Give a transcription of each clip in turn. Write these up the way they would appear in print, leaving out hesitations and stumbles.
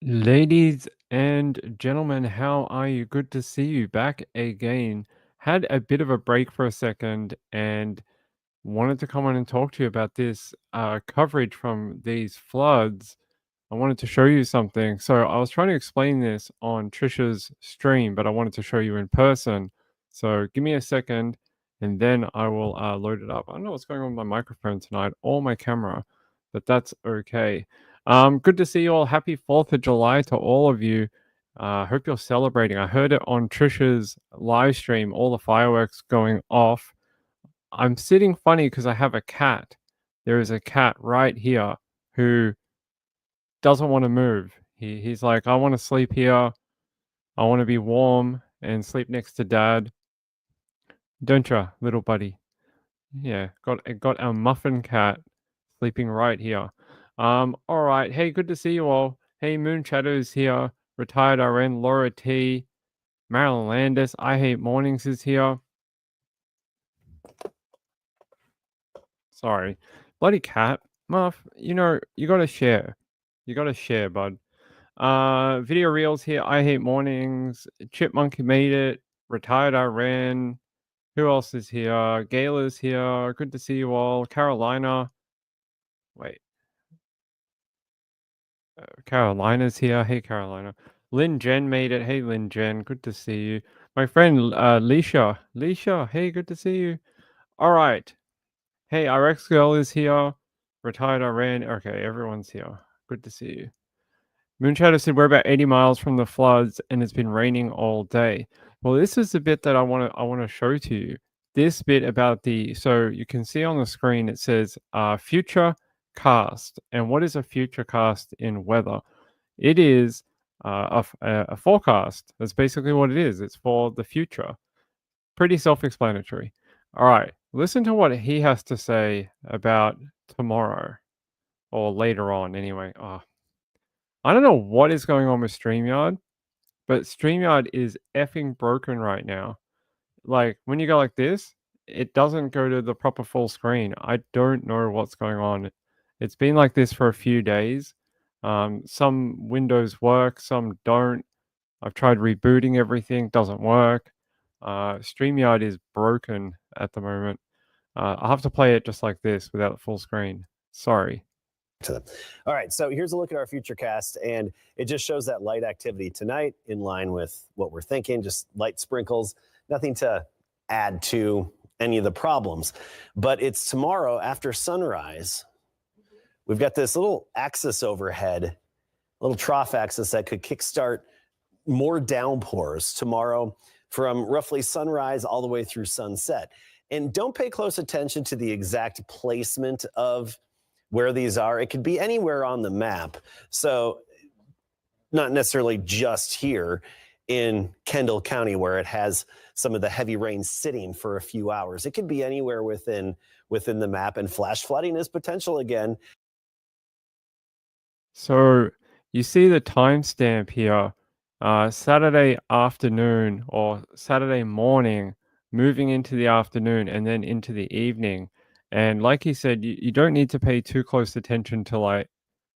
Ladies and gentlemen, how are you? Good to see you back again. Had a bit of a break for a second and wanted to come on and talk to you about this coverage from these floods. I wanted to show you something. So I was trying to explain this on Trisha's stream, but I wanted to show you in person. So give me a second and then I will load it up. I don't know what's going on with my microphone tonight or my camera, but that's okay. Good to see you all. Happy 4th of July to all of you. Hope you're celebrating. I heard it on Trisha's live stream, all the fireworks going off. I'm sitting funny because I have a cat. There is a cat right here who doesn't want to move. He's like, I want to sleep here. I want to be warm and sleep next to dad. Don't you, little buddy? Yeah, got our muffin cat sleeping right here. All right. Hey, good to see you all. Hey, Moon Shadows here. Retired RN Laura T. Marilyn Landis. I Hate Mornings is here. Sorry, bloody cat. Muff, you know you gotta share. You gotta share, bud. Video reels here. I Hate Mornings. Chipmonkey made it. Retired RN. Who else is here? Gayla's here. Good to see you all. Carolina. Wait. Carolina's here. Hey, Carolina. Lynn Jen made it. Hey, Lynn Jen. Good to see you. My friend Leisha. Leisha. Hey, good to see you. All right. Hey, RX Girl is here. Retired RN. Okay, everyone's here. Good to see you. Moonshadow said we're about 80 miles from the floods and it's been raining all day. Well, this is the bit that I want to show to you. This bit about so you can see on the screen it says future cast. And what is a future cast in weather? It is a forecast. That's basically what it is. It's for the future. Pretty self-explanatory. All right, listen to what he has to say about tomorrow or later on anyway. Oh, I don't know what is going on with StreamYard, but StreamYard is effing broken right now. Like when you go like this, it doesn't go to the proper full screen. I don't know what's going on. It's been like this for a few days. Some windows work, some don't. I've tried rebooting everything, doesn't work. StreamYard is broken at the moment. I'll have to play it just like this without the full screen. Sorry. To them. All right, so here's a look at our future cast, and it just shows that light activity tonight in line with what we're thinking, just light sprinkles, nothing to add to any of the problems. But it's tomorrow after sunrise. We've got this little axis overhead, little trough axis that could kickstart more downpours tomorrow from roughly sunrise all the way through sunset. And don't pay close attention to the exact placement of where these are. It could be anywhere on the map. So not necessarily just here in Kendall County where it has some of the heavy rain sitting for a few hours. It could be anywhere within the map, and flash flooding is potential again. So you see the timestamp here, Saturday afternoon or Saturday morning, moving into the afternoon and then into the evening. And like he said, you don't need to pay too close attention to like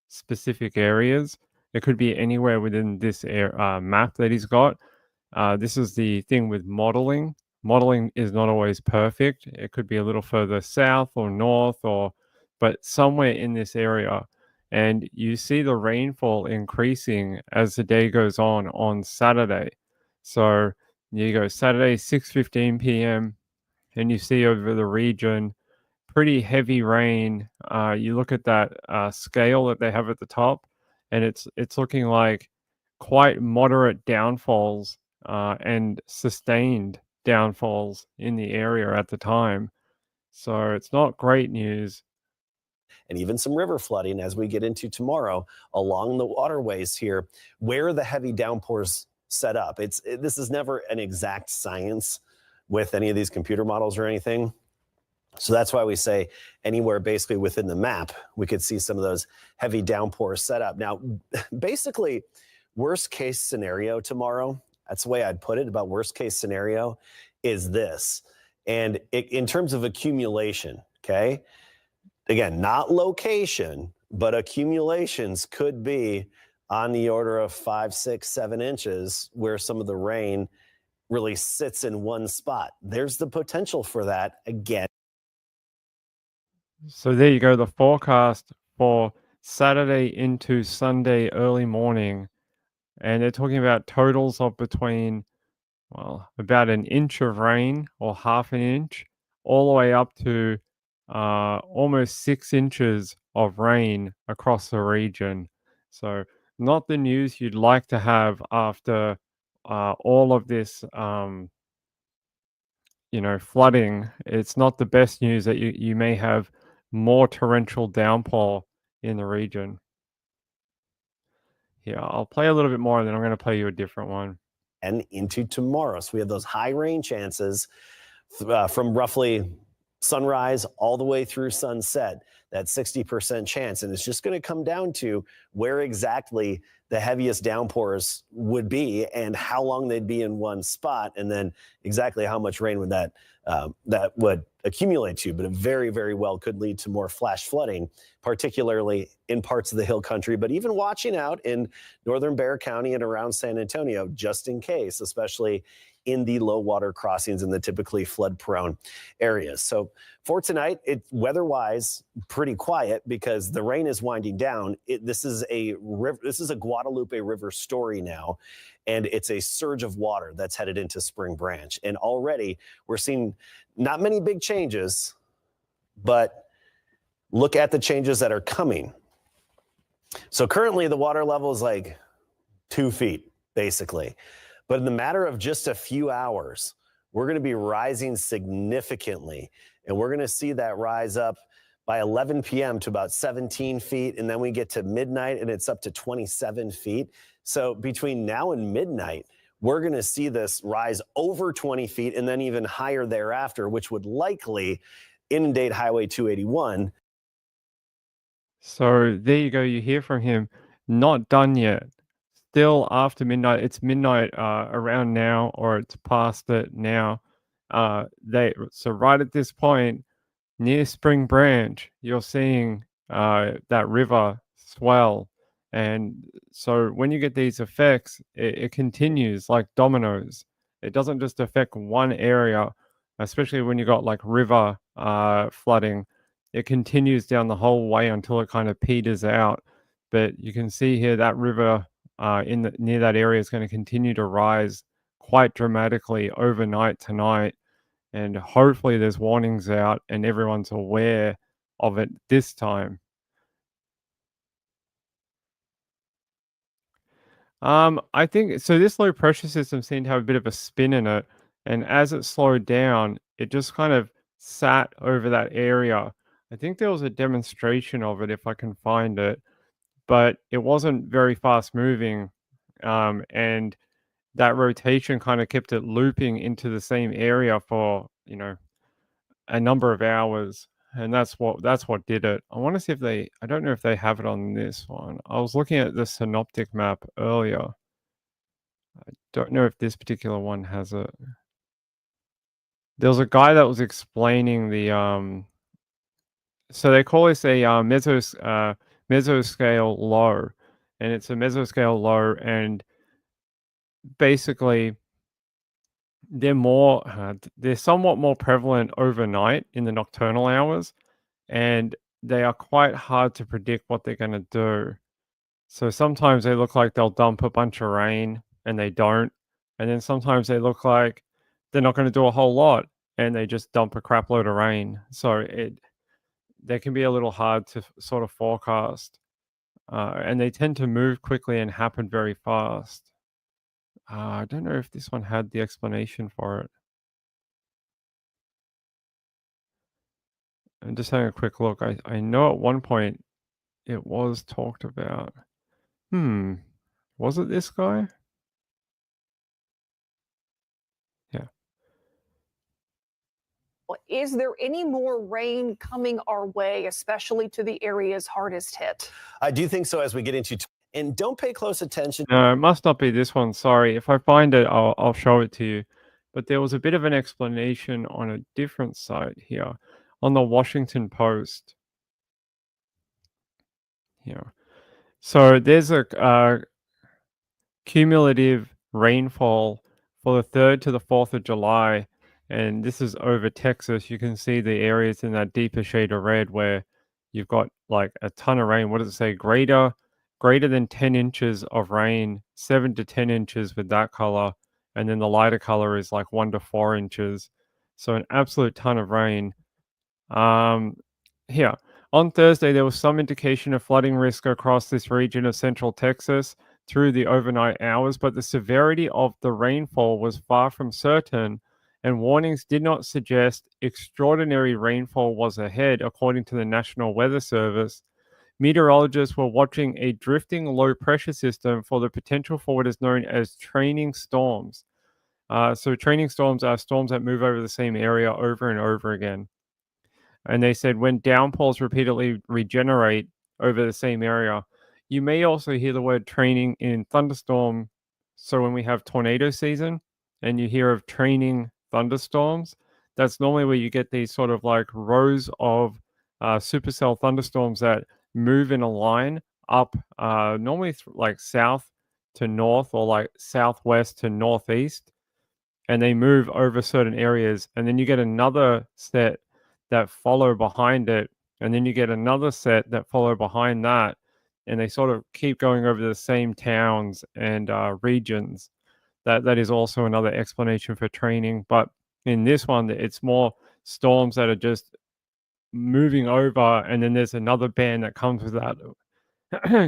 specific areas. It could be anywhere within this map that he's got. This is the thing with modeling. Modeling is not always perfect. It could be a little further south or north but somewhere in this area. And you see the rainfall increasing as the day goes on Saturday. So you go Saturday 6:15 p.m. and you see over the region pretty heavy rain. You look at that scale that they have at the top, and it's looking like quite moderate downfalls and sustained downfalls in the area at the time. So it's not great news. And even some river flooding as we get into tomorrow along the waterways here where the heavy downpours set up. This is never an exact science with any of these computer models or anything. So that's why we say anywhere basically within the map, we could see some of those heavy downpours set up. Now, basically, worst case scenario tomorrow, that's the way I'd put it about worst case scenario, is this. And in terms of accumulation, okay? Again, not location, but accumulations could be on the order of 5, 6, 7 inches, where some of the rain really sits in one spot. There's the potential for that again. So there you go, the forecast for Saturday into Sunday early morning. And they're talking about totals of between, well, about an inch of rain or half an inch, all the way up to almost 6 inches of rain across the region. So not the news you'd like to have after all of this, flooding. It's not the best news that you may have more torrential downpour in the region. Yeah, I'll play a little bit more and then I'm going to play you a different one. And into tomorrow. So we have those high rain chances from roughly sunrise all the way through sunset, that 60% chance. And it's just going to come down to where exactly the heaviest downpours would be and how long they'd be in one spot, and then exactly how much rain would that would accumulate to. But it very, very well could lead to more flash flooding, particularly in parts of the hill country, but even watching out in northern Bexar County and around San Antonio, just in case, especially in the low water crossings in the typically flood prone areas. So for tonight, weather-wise pretty quiet because the rain is winding down. This is a Guadalupe River story now, and it's a surge of water that's headed into Spring Branch. And already we're seeing not many big changes, but look at the changes that are coming. So currently the water level is like 2 feet, basically. But in the matter of just a few hours, we're going to be rising significantly. And we're going to see that rise up by 11 p.m. to about 17 feet. And then we get to midnight and it's up to 27 feet. So between now and midnight, we're going to see this rise over 20 feet and then even higher thereafter, which would likely inundate Highway 281. So there you go. You hear from him. Not done yet. Still after midnight. It's midnight around now, or it's past it now. So right at this point, near Spring Branch, you're seeing that river swell. And so when you get these effects, it continues like dominoes. It doesn't just affect one area, especially when you got like river flooding. It continues down the whole way until it kind of peters out. But you can see here that river near that area is going to continue to rise quite dramatically overnight tonight. And hopefully there's warnings out and everyone's aware of it this time. I think so. This low pressure system seemed to have a bit of a spin in it, and as it slowed down, it just kind of sat over that area. I think there was a demonstration of it if I can find it, but it wasn't very fast moving, and that rotation kind of kept it looping into the same area for a number of hours, and that's what did it. I want to see if I don't know if they have it on this one. I was looking at the synoptic map earlier. I don't know if this particular one has it. There was a guy that was explaining the so they call this a mesoscale low, and it's a mesoscale low, and basically they're somewhat more prevalent overnight in the nocturnal hours, and they are quite hard to predict what they're going to do. So sometimes they look like they'll dump a bunch of rain and they don't, and then sometimes they look like they're not going to do a whole lot and they just dump a crap load of rain. So they can be a little hard to sort of forecast, and they tend to move quickly and happen very fast. I don't know if this one had the explanation for it. I'm just having a quick look. I know at one point it was talked about. Was it this guy? Yeah. Is there any more rain coming our way, especially to the areas hardest hit? I do think so as we get into, and don't pay close attention. No, it must not be this one. Sorry. If I find it, I'll show it to you. But there was a bit of an explanation on a different site here on the Washington Post. Here. So there's a cumulative rainfall for the 3rd to the 4th of July, and this is over Texas. You can see the areas in that deeper shade of red where you've got like a ton of rain. What does it say? Greater than 10 inches of rain, 7 to 10 inches with that color, and then the lighter color is like 1 to 4 inches. So an absolute ton of rain. Here on Thursday, there was some indication of flooding risk across this region of central Texas through the overnight hours, but the severity of the rainfall was far from certain, and warnings did not suggest extraordinary rainfall was ahead, according to the National Weather Service. Meteorologists were watching a drifting low pressure system for the potential for what is known as training storms. So, training storms are storms that move over the same area over and over again. And they said when downpours repeatedly regenerate over the same area, you may also hear the word training in thunderstorm. So when we have tornado season and you hear of training thunderstorms, that's normally where you get these sort of like rows of supercell thunderstorms that move in a line up, normally like south to north or like southwest to northeast, and they move over certain areas. And then you get another set that follow behind it, and then you get another set that follow behind that, and they sort of keep going over the same towns and regions. That is also another explanation for training. But in this one, it's more storms that are just moving over, and then there's another band that comes with that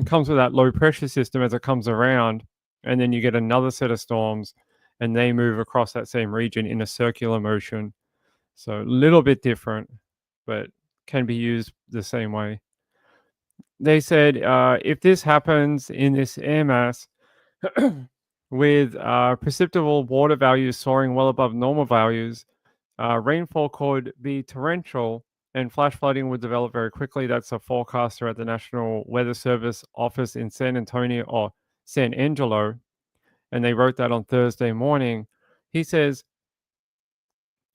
comes with that low pressure system as it comes around, and then you get another set of storms, and they move across that same region in a circular motion. So a little bit different, but can be used the same way. They said if this happens in this air mass with perceptible water values soaring well above normal values, rainfall could be torrential and flash flooding would develop very quickly. That's a forecaster at the National Weather Service office in San Antonio or San Angelo. And they wrote that on Thursday morning. He says,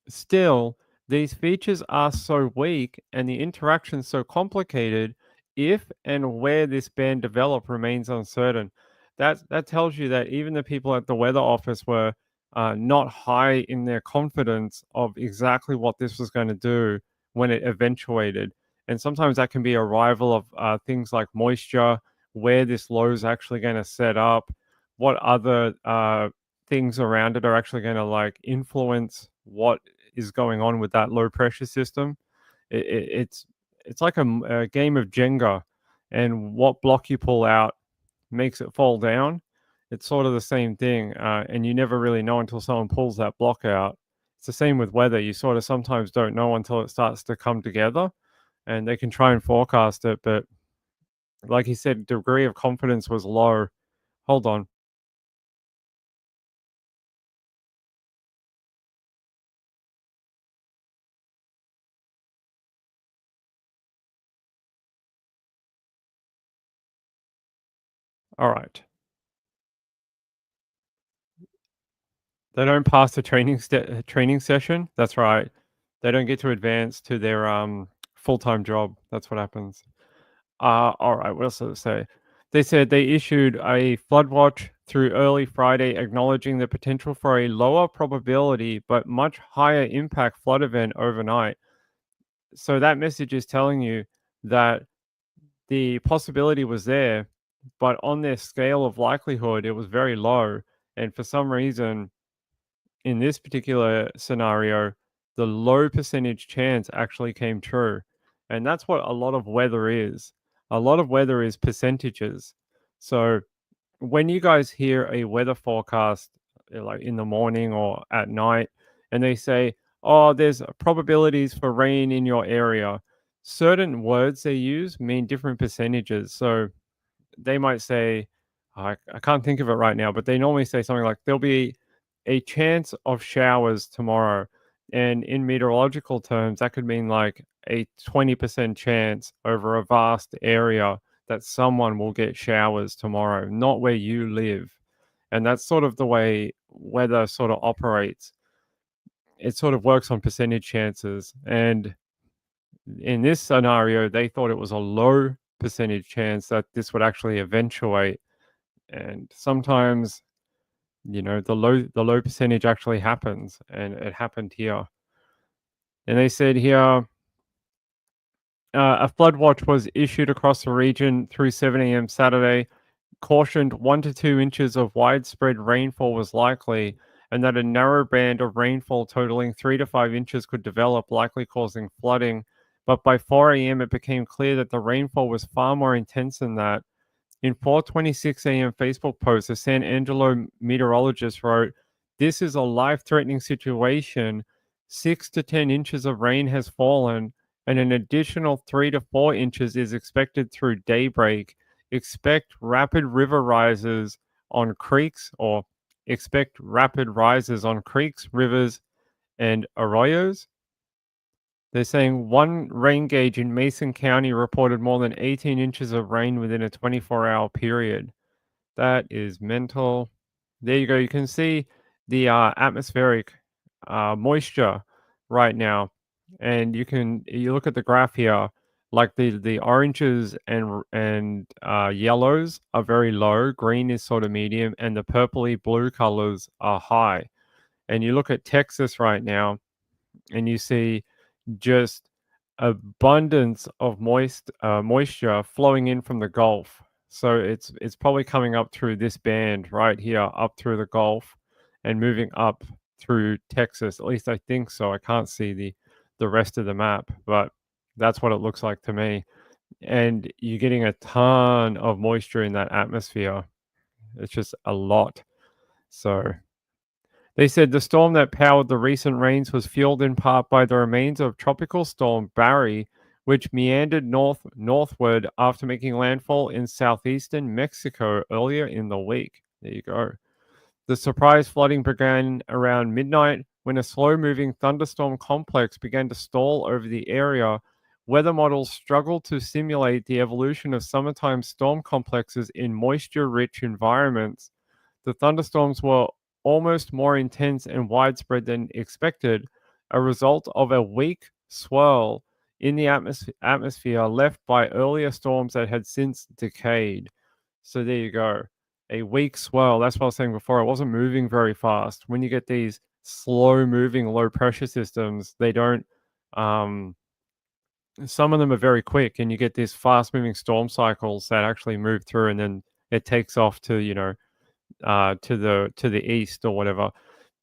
still, these features are so weak and the interaction so complicated. If and where this band develop remains uncertain. That tells you that even the people at the weather office were not high in their confidence of exactly what this was going to do when it eventuated. And sometimes that can be a rival of things like moisture, where this low is actually going to set up, what other things around it are actually going to like influence what is going on with that low pressure system. It's like a game of Jenga, and what block you pull out makes it fall down. It's sort of the same thing, and you never really know until someone pulls that block out. It's the same with weather. You sort of sometimes don't know until it starts to come together, and they can try and forecast it, but like he said, degree of confidence was low. Hold on. All right. They don't pass the training session. That's right. They don't get to advance to their full-time job. That's what happens. All right. What else did it say? They said they issued a flood watch through early Friday, acknowledging the potential for a lower probability but much higher impact flood event overnight. So that message is telling you that the possibility was there, but on their scale of likelihood, it was very low. And for some reason, in this particular scenario, the low percentage chance actually came true. And that's what a lot of weather is. A lot of weather is percentages. So when you guys hear a weather forecast, like in the morning or at night, and they say, oh, there's probabilities for rain in your area, certain words they use mean different percentages. So they might say, I can't think of it right now, but they normally say something like, there'll be a chance of showers tomorrow. And in meteorological terms, that could mean like a 20% chance over a vast area that someone will get showers tomorrow, not where you live. And that's sort of the way weather sort of operates. It sort of works on percentage chances. And in this scenario, they thought it was a low percentage chance that this would actually eventuate. And sometimes, the low percentage actually happens, and it happened here. And they said here, a flood watch was issued across the region through 7 a.m. Saturday, cautioned 1 to 2 inches of widespread rainfall was likely, and that a narrow band of rainfall totaling 3 to 5 inches could develop, likely causing flooding. But by 4 a.m., it became clear that the rainfall was far more intense than that. In 4:26 a.m. Facebook post, a San Angelo meteorologist wrote, "This is a life-threatening situation. 6 to 10 inches of rain has fallen, and an additional 3 to 4 inches is expected through daybreak. Expect rapid rises on creeks, rivers, and arroyos." They're saying one rain gauge in Mason County reported more than 18 inches of rain within a 24-hour period. That is mental. There you go. You can see the atmospheric moisture right now, and you look at the graph here. Like the oranges and yellows are very low. Green is sort of medium, and the purpley blue colors are high. And you look at Texas right now, and you see just abundance of moisture flowing in from the Gulf. So it's probably coming up through this band right here, up through the Gulf, and moving up through Texas. At least I think so. I can't see the rest of the map, but that's what it looks like to me. And you're getting a ton of moisture in that atmosphere. It's just a lot. So they said the storm that powered the recent rains was fueled in part by the remains of Tropical Storm Barry, which meandered northward after making landfall in southeastern Mexico earlier in the week. There you go. The surprise flooding began around midnight when a slow-moving thunderstorm complex began to stall over the area. Weather models struggled to simulate the evolution of summertime storm complexes in moisture-rich environments. The thunderstorms were almost more intense and widespread than expected, a result of a weak swirl in the atmosphere left by earlier storms that had since decayed. So there you go. A weak swirl. That's what I was saying before. It wasn't moving very fast. When you get these slow-moving low-pressure systems, they don't... some of them are very quick, and you get these fast-moving storm cycles that actually move through, and then it takes off to, to the east or whatever.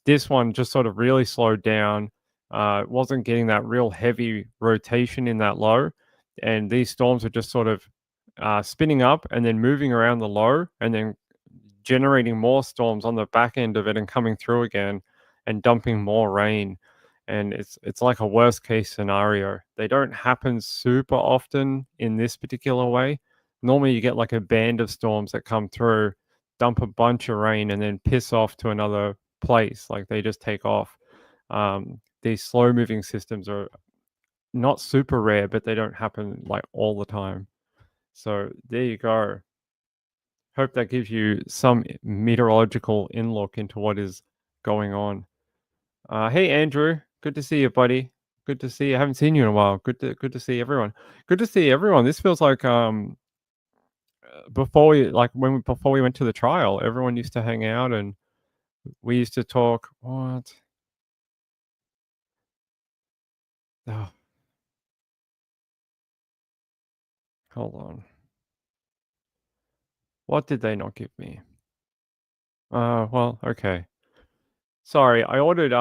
This one just sort of really slowed down. Wasn't getting that real heavy rotation in that low, and these storms are just sort of spinning up and then moving around the low, and then generating more storms on the back end of it and coming through again and dumping more rain. And it's like a worst case scenario. They don't happen super often in this particular way. Normally you get like a band of storms that come through, dump a bunch of rain, and then piss off to another place. Like they just take off. These slow moving systems are not super rare, but they don't happen like all the time. So there you go. Hope that gives you some meteorological in-look into what is going on. Hey Andrew, good to see you, buddy. Good to see you. I haven't seen you in a while. Good to see everyone. Good to see everyone. This feels like before we went to the trial, everyone used to hang out and we used to talk. What? Oh. Hold on. What did they not give me? Well, okay. Sorry, I ordered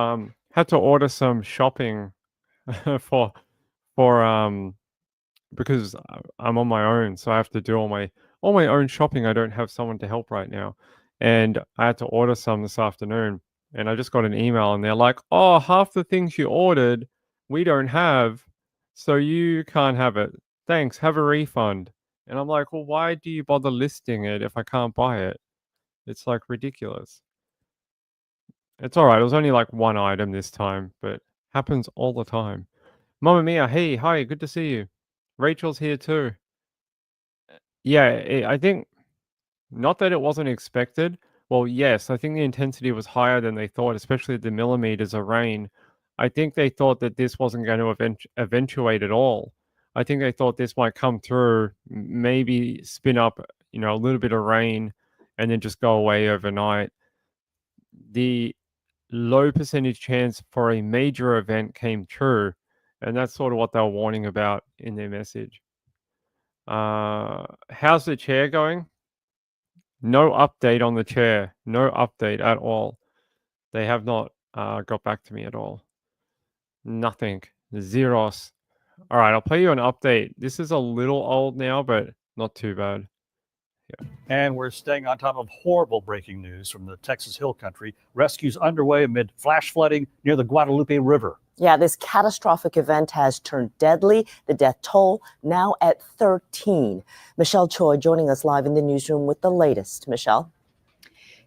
had to order some shopping for because I'm on my own, so I have to do all my own shopping. I don't have someone to help right now. And I had to order some this afternoon, and I just got an email and they're like, "Oh, half the things you ordered we don't have, so you can't have it. Thanks, have a refund." And I'm like, "Well, why do you bother listing it if I can't buy it?" It's like ridiculous. It's all right. It was only like one item this time, but happens all the time. Mamma Mia, hey, hi, good to see you. Rachel's here too. Yeah, I think not that it wasn't expected. Well, yes, I think the intensity was higher than they thought, especially the millimeters of rain. I think they thought that this wasn't going to eventuate at all. I think they thought this might come through, maybe spin up, a little bit of rain, and then just go away overnight. The low percentage chance for a major event came true, and that's sort of what they were warning about in their message. How's the chair going? No update on the chair. No update at all. They have not got back to me at all. Nothing. Zeros. All right, I'll play you an update. This is a little old now, but not too bad. And we're staying on top of horrible breaking news from the Texas Hill Country. Rescues underway amid flash flooding near the Guadalupe River. Yeah, this catastrophic event has turned deadly. The death toll now at 13. Michelle Choi joining us live in the newsroom with the latest. Michelle?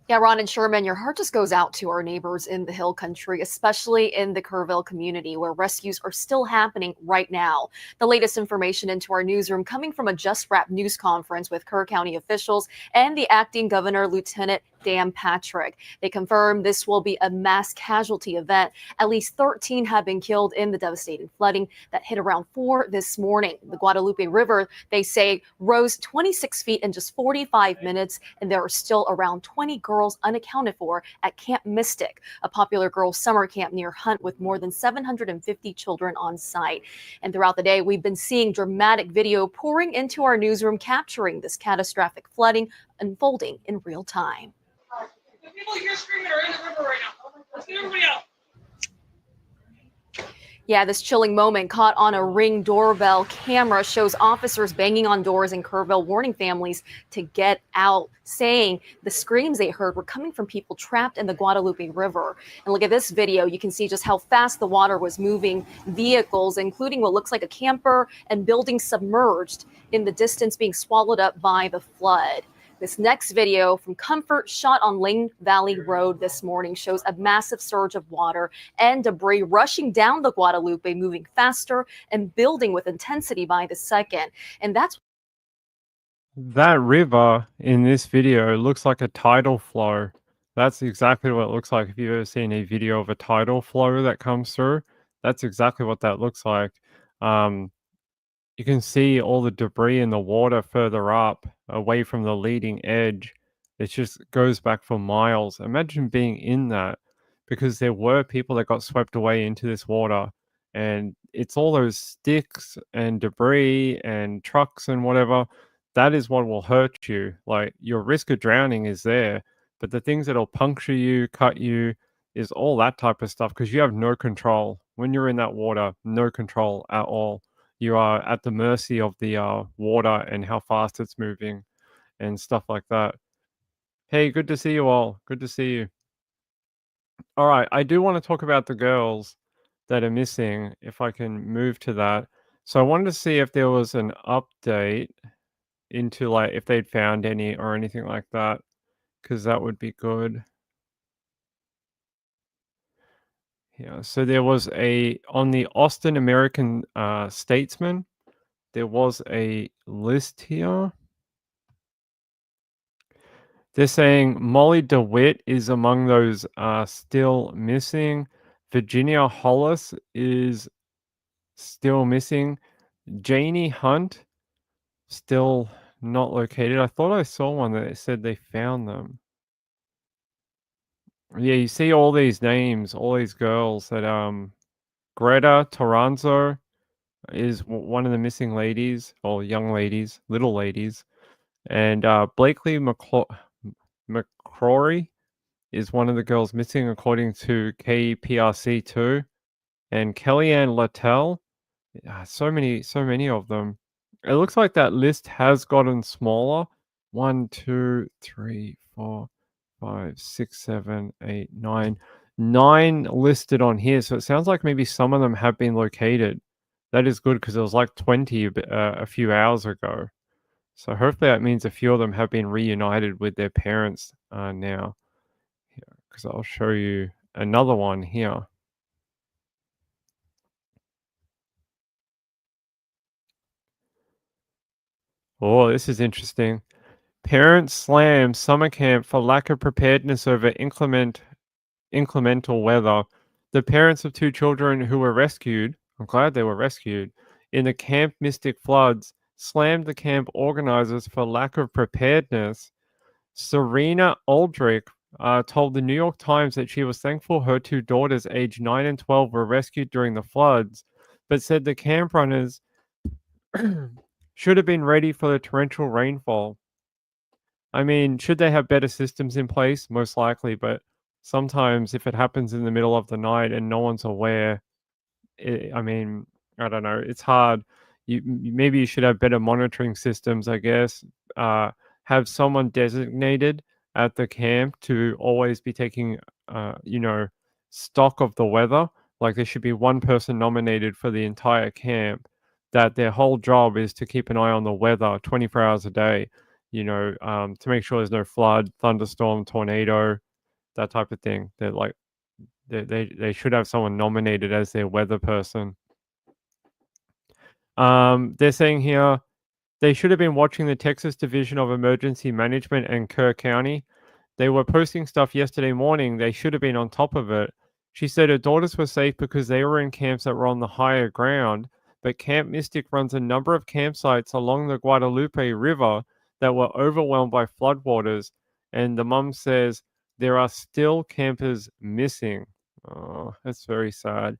Yeah, Ron and Sherman, your heart just goes out to our neighbors in the Hill Country, especially in the Kerrville community where rescues are still happening right now. The latest information into our newsroom coming from a Just Wrapped news conference with Kerr County officials and the acting governor, Lieutenant Dan Patrick. They confirmed this will be a mass casualty event. At least 13 have been killed in the devastating flooding that hit around 4 this morning. The Guadalupe River, they say, rose 26 feet in just 45 minutes, and there are still around 20 girls unaccounted for at Camp Mystic, a popular girls' summer camp near Hunt with more than 750 children on site. And throughout the day, we've been seeing dramatic video pouring into our newsroom, capturing this catastrophic flooding unfolding in real time. The people you're screaming are in the river right now. Let's get everybody out. Yeah, this chilling moment caught on a Ring doorbell camera shows officers banging on doors in Kerrville, warning families to get out, saying the screams they heard were coming from people trapped in the Guadalupe River. And look at this video. You can see just how fast the water was moving vehicles, including what looks like a camper and buildings submerged in the distance, being swallowed up by the flood. This next video from Comfort, shot on Lane Valley Road this morning, shows a massive surge of water and debris rushing down the Guadalupe, moving faster and building with intensity by the second. And that's That river in this video looks like a tidal flow. That's exactly what it looks like. If you've ever seen a video of a tidal flow that comes through, that's exactly what that looks like. You can see all the debris in the water further up, away from the leading edge. It just goes back for miles. Imagine being in that, because there were people that got swept away into this water, and it's all those sticks and debris and trucks and whatever. That is what will hurt you. Like, your risk of drowning is there, but the things that'll puncture you, cut you, is all that type of stuff, because you have no control. When you're in that water, no control at all. You are at the mercy of the water and how fast it's moving and stuff like that. Hey, good to see you all. Good to see you. All right, I do want to talk about the girls that are missing, if I can move to that. So I wanted to see if there was an update into, like, if they'd found any or anything like that, because that would be good. Yeah, so there was on the Austin American Statesman, there was a list here. They're saying Molly DeWitt is among those still missing. Virginia Hollis is still missing. Janie Hunt, still not located. I thought I saw one that said they found them. Yeah, you see all these names, all these girls that Greta Toranzo is one of the missing ladies, or young ladies, little ladies. And Blakely McCrory is one of the girls missing, according to KPRC2. And Kellyanne Littell, so many of them. It looks like that list has gotten smaller. 1, 2, 3, 4, 5, 6, 7, 8, 9. 9 listed on here. So it sounds like maybe some of them have been located. That is good, because it was like 20 a few hours ago. So hopefully that means a few of them have been reunited with their parents now. Because I'll show you another one here. Oh, this is interesting. Parents slam summer camp for lack of preparedness over inclemental weather. The parents of 2 children who were rescued, I'm glad they were rescued, in the Camp Mystic floods slammed the camp organizers for lack of preparedness. Serena Aldrich told the New York Times that she was thankful her two daughters, aged 9 and 12, were rescued during the floods, but said the camp runners should have been ready for the torrential rainfall. I mean, should they have better systems in place? Most likely, but sometimes if it happens in the middle of the night and no one's aware, I mean, I don't know. It's hard. Maybe you should have better monitoring systems, I guess. Have someone designated at the camp to always be taking, stock of the weather. Like there should be one person nominated for the entire camp that their whole job is to keep an eye on the weather 24 hours a day, to make sure there's no flood, thunderstorm, tornado, that type of thing. They should have someone nominated as their weather person. They're saying here they should have been watching the Texas Division of Emergency Management and Kerr County. They were posting stuff yesterday morning. They should have been on top of it. She said her daughters were safe because they were in camps that were on the higher ground, but Camp Mystic runs a number of campsites along the Guadalupe River that were overwhelmed by floodwaters, and the mum says there are still campers missing. Oh, that's very sad.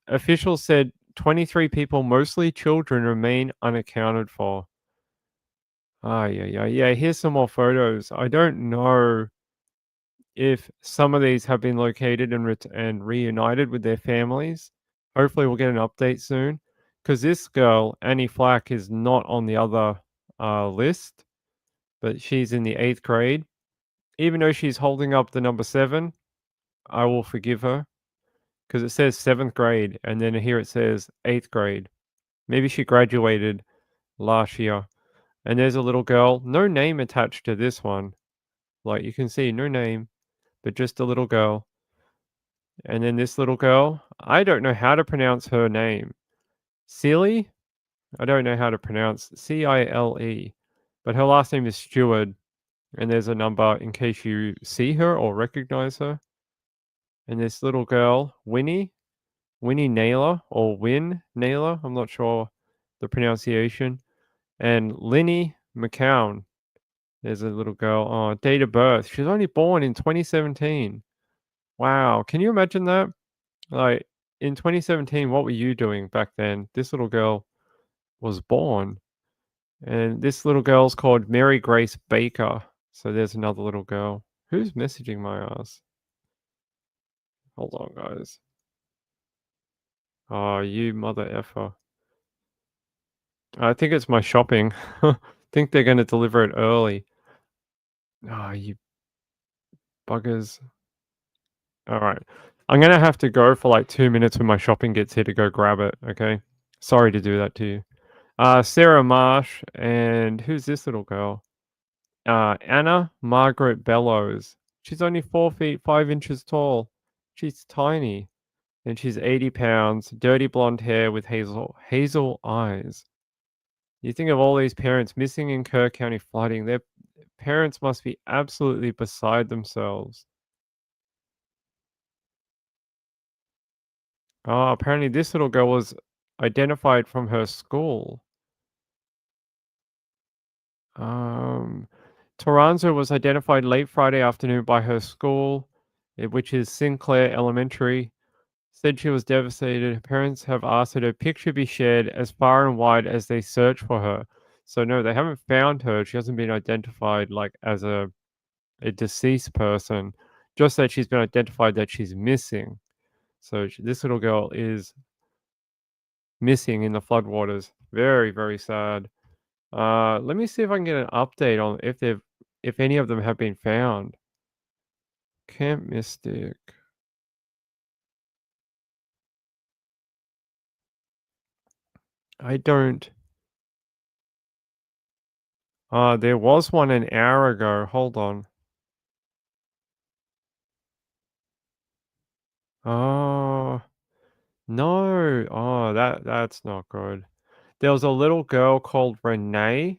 Officials said 23 people, mostly children, remain unaccounted for. Yeah. Here's some more photos. I don't know if some of these have been located and reunited with their families. Hopefully, we'll get an update soon. Because this girl, Annie Flack, is not on the other list, but she's in the 8th grade. Even though she's holding up the number 7, I will forgive her. Because it says 7th grade, and then here it says 8th grade. Maybe she graduated last year. And there's a little girl, no name attached to this one. Like you can see, no name, but just a little girl. And then this little girl, I don't know how to pronounce her name. Cile? I don't know how to pronounce Cile. But her last name is Stewart. And there's a number in case you see her or recognize her. And this little girl, Winnie Naylor, or Win Naylor, I'm not sure the pronunciation. And Linny McCown. There's a little girl. Oh, date of birth. She's only born in 2017. Wow. Can you imagine that? Like, in 2017, what were you doing back then? This little girl was born. And this little girl's called Mary Grace Baker. So there's another little girl. Who's messaging my ass? Hold on, guys. Oh, you mother effer. I think it's my shopping. I think they're going to deliver it early. Oh, you buggers. All right. I'm going to have to go for like 2 minutes when my shopping gets here to go grab it, okay? Sorry to do that to you. Sarah Marsh, and who's this little girl? Anna Margaret Bellows. She's only 4 feet 5 inches tall. She's tiny. And she's 80 pounds, dirty blonde hair with hazel eyes. You think of all these parents missing in Kerr County flooding. Their parents must be absolutely beside themselves. Oh, apparently this little girl was identified from her school. Toronzo was identified late Friday afternoon by her school, which is Sinclair Elementary. Said she was devastated. Her parents have asked that her picture be shared as far and wide as they search for her. So no, they haven't found her. She hasn't been identified like as a deceased person. Just that she's been identified that she's missing. So this little girl is missing in the floodwaters. Very, very sad. Let me see if I can get an update on if any of them have been found. Camp Mystic. I don't. There was one an hour ago. Hold on. Oh, no. Oh, that's not good. There was a little girl called Renee.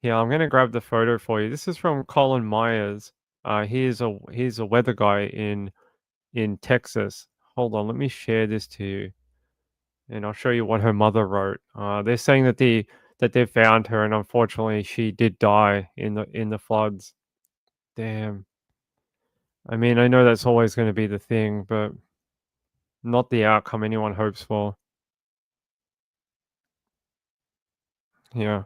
Yeah, I'm gonna grab the photo for you. This is from Colin Myers. He's a weather guy in Texas. Hold on, let me share this to you. and I'll show you what her mother wrote. They're saying that they found her, and unfortunately, she did die in the floods. Damn. I mean, I know that's always going to be the thing, but not the outcome anyone hopes for. Yeah.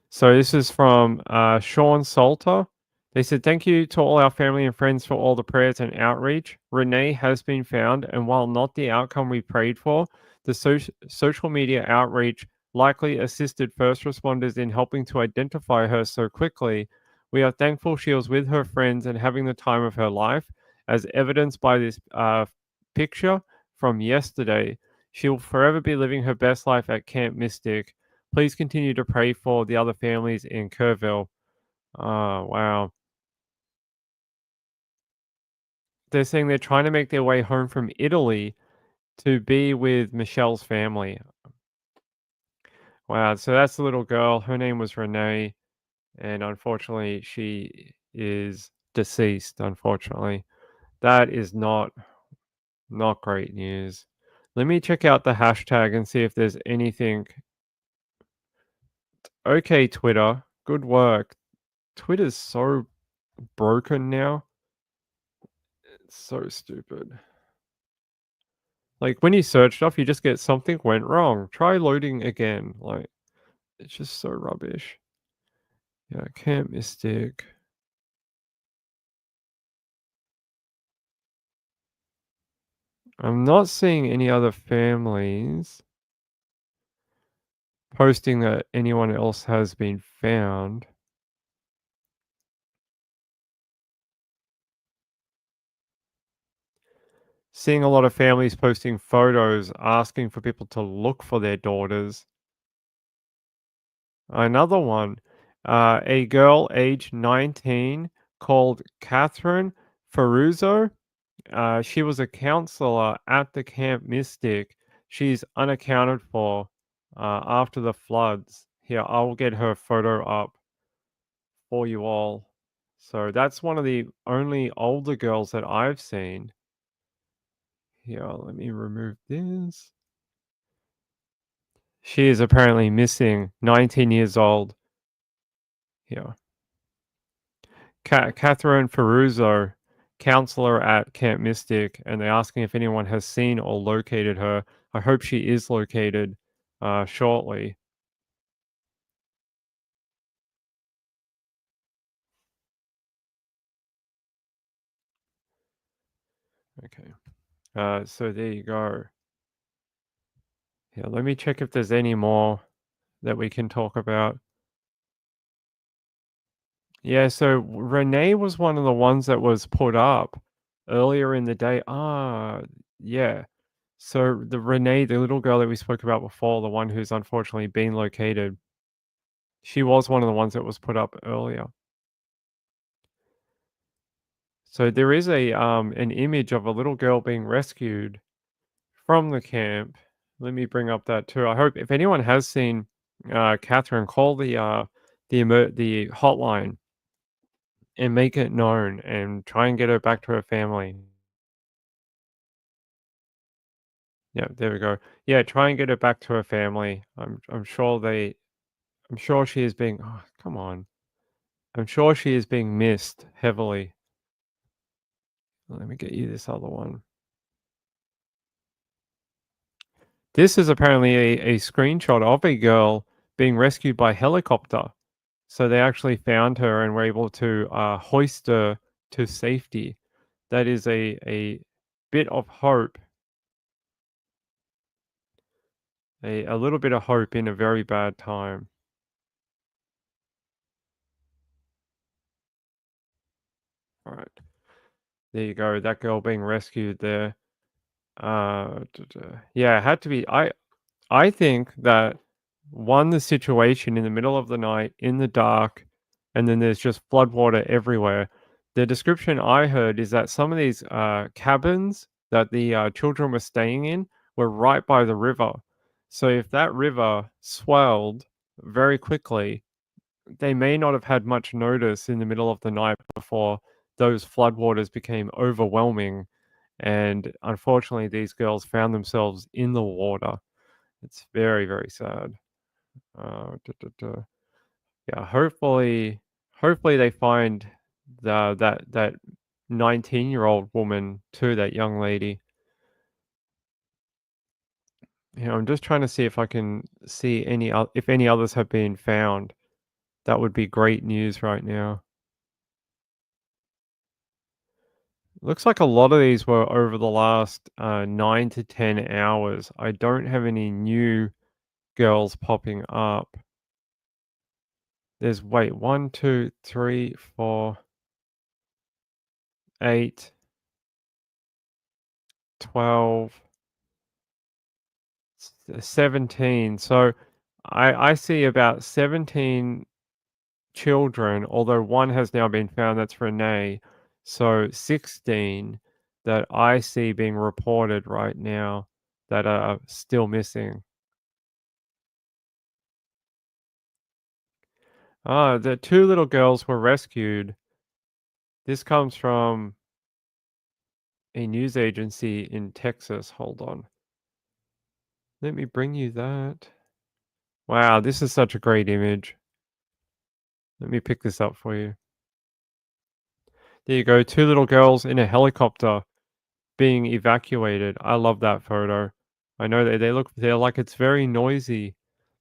So this is from Sean Salter. They said, "Thank you to all our family and friends for all the prayers and outreach. Renee has been found, and while not the outcome we prayed for, the social media outreach likely assisted first responders in helping to identify her so quickly. We are thankful she was with her friends and having the time of her life, as evidenced by this picture from yesterday. She will forever be living her best life at Camp Mystic. Please continue to pray for the other families in Kerrville." Oh, wow. They're saying they're trying to make their way home from Italy to be with Michelle's family. Wow, so that's the little girl. Her name was Renee, and unfortunately, she is deceased, unfortunately. That is not great news. Let me check out the hashtag and see if there's anything. Okay, Twitter. Good work. Twitter's so broken now. It's so stupid. Like, when you search stuff, you just get something went wrong. Try loading again. Like, it's just so rubbish. Yeah, Camp Mystic. I'm not seeing any other families posting that anyone else has been found. Seeing a lot of families posting photos asking for people to look for their daughters. Another one, a girl aged 19 called Catherine Ferruzzo. She was a counselor at the Camp Mystic. She's unaccounted for after the floods. Here, I'll get her photo up for you all. So that's one of the only older girls that I've seen. Here, let me remove this. She is apparently missing, 19 years old. Here. Catherine Ferruzzo, counselor at Camp Mystic, and they're asking if anyone has seen or located her. I hope she is located shortly. Okay. So there you go. Yeah, let me check if there's any more that we can talk about. Yeah, so Renee was one of the ones that was put up earlier in the day. Yeah. So the Renee, the little girl that we spoke about before, the one who's unfortunately been located, she was one of the ones that was put up earlier. So there is an image of a little girl being rescued from the camp. Let me bring up that too. I hope if anyone has seen Catherine, call the hotline and make it known and try and get her back to her family. Yeah, there we go. Yeah, try and get her back to her family. I'm sure she is being, oh, come on. I'm sure she is being missed heavily. Let me get you this other one. This is apparently a screenshot of a girl being rescued by helicopter. So they actually found her and were able to hoist her to safety. That is a bit of hope. A little bit of hope in a very bad time. All right. There you go. That girl being rescued there. Yeah, it had to be. I think that the situation in the middle of the night in the dark, and then there's just floodwater everywhere. The description I heard is that some of these cabins that the children were staying in were right by the river. So if that river swelled very quickly, they may not have had much notice in the middle of the night before those floodwaters became overwhelming. And unfortunately, these girls found themselves in the water. It's very, very sad. Yeah, hopefully they find that 19-year-old woman too, that young lady. You know, I'm just trying to see if I can see if any others have been found. That would be great news right now. Looks like a lot of these were over the last 9 to 10 hours. I don't have any new girls popping up. There's, wait, 1, 2, 3, 4, 8, 12, 17. So I see about 17 children, although one has now been found, that's Renee. So 16 that I see being reported right now that are still missing. The 2 little girls were rescued. This comes from a news agency in Texas. Hold on. Let me bring you that. Wow, this is such a great image. Let me pick this up for you. There you go, 2 little girls in a helicopter being evacuated. I love that photo. I know they're like, it's very noisy.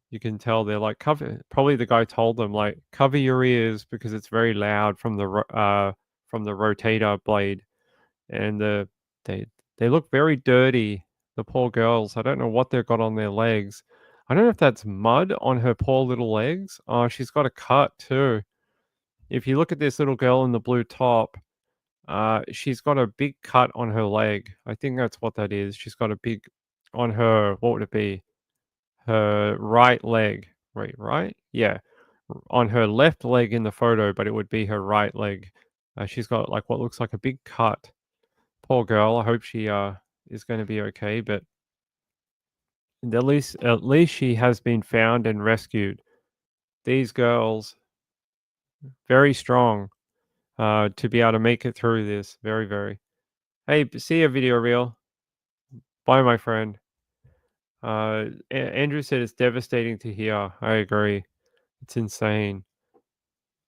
You can tell they're like, probably the guy told them, like, cover your ears because it's very loud from the rotator blade. And they look very dirty, the poor girls. I don't know what they've got on their legs. I don't know if that's mud on her poor little legs. Oh, she's got a cut too. If you look at this little girl in the blue top, she's got a big cut on her leg. I think that's what that is. She's got a big on her, what would it be? Her right leg. Wait, right? Yeah. On her left leg in the photo, but it would be her right leg. She's got like what looks like a big cut. Poor girl. I hope she is going to be okay, but at least she has been found and rescued. These girls, very strong to be able to make it through this. Very, very. Hey, see a video reel. Bye, my friend. Andrew said it's devastating to hear. I agree. It's insane.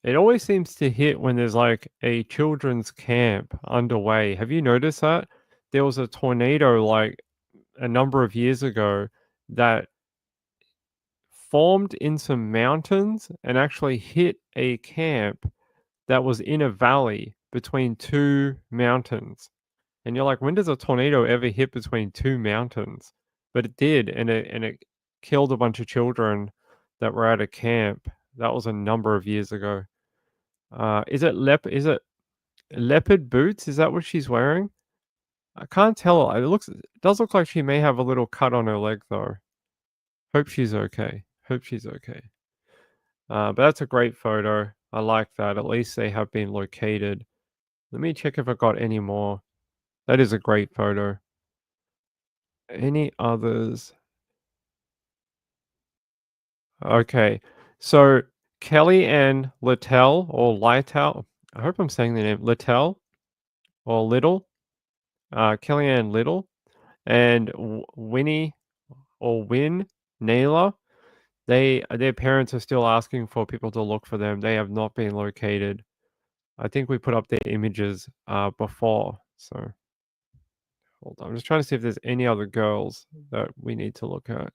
It always seems to hit when there's like a children's camp underway. Have you noticed that? There was a tornado like a number of years ago that formed in some mountains and actually hit a camp that was in a valley between 2 mountains. And you're like, when does a tornado ever hit between 2 mountains? But it did, and it killed a bunch of children that were at a camp. That was a number of years ago. Is it leopard boots? Is that what she's wearing? I can't tell. It does look like she may have a little cut on her leg though. Hope she's okay. Hope she's okay. But that's a great photo. I like that. At least they have been located. Let me check if I got any more. That is a great photo. Any others? Okay. So Kellyanne Littell or Lytell. I hope I'm saying the name. Littell or Little. Kellyanne Little and Winnie or Win Naylor. Their parents are still asking for people to look for them. They have not been located. I think we put up their images before. So hold on. I'm just trying to see if there's any other girls that we need to look at.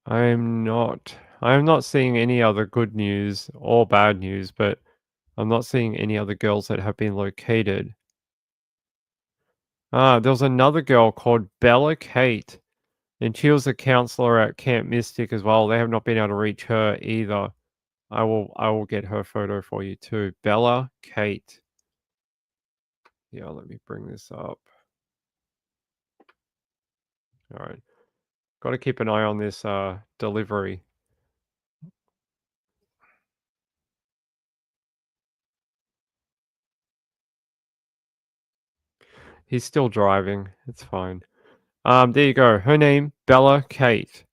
I'm not seeing any other good news or bad news, but I'm not seeing any other girls that have been located. There was another girl called Bella Kate, and she was a counselor at Camp Mystic as well. They have not been able to reach her either. I will get her photo for you too. Bella Kate. Yeah, let me bring this up. All right. Got to keep an eye on this delivery. He's still driving. It's fine. There you go. Her name, Bella Kate.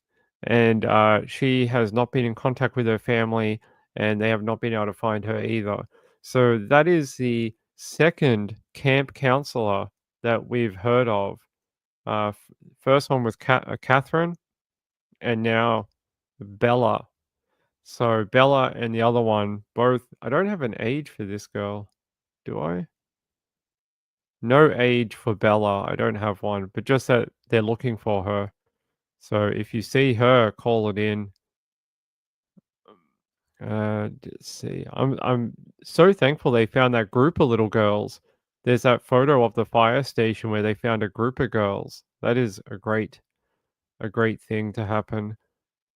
And she has not been in contact with her family. and they have not been able to find her either. So that is the second camp counselor that we've heard of. First one was Catherine, and now Bella. So Bella and the other one both. I don't have an age for this girl, do I? No age for Bella. I don't have one, but just that they're looking for her. So if you see her, call it in. Let's see. I'm so thankful they found that group of little girls. There's that photo of the fire station where they found a group of girls. That is a great thing to happen.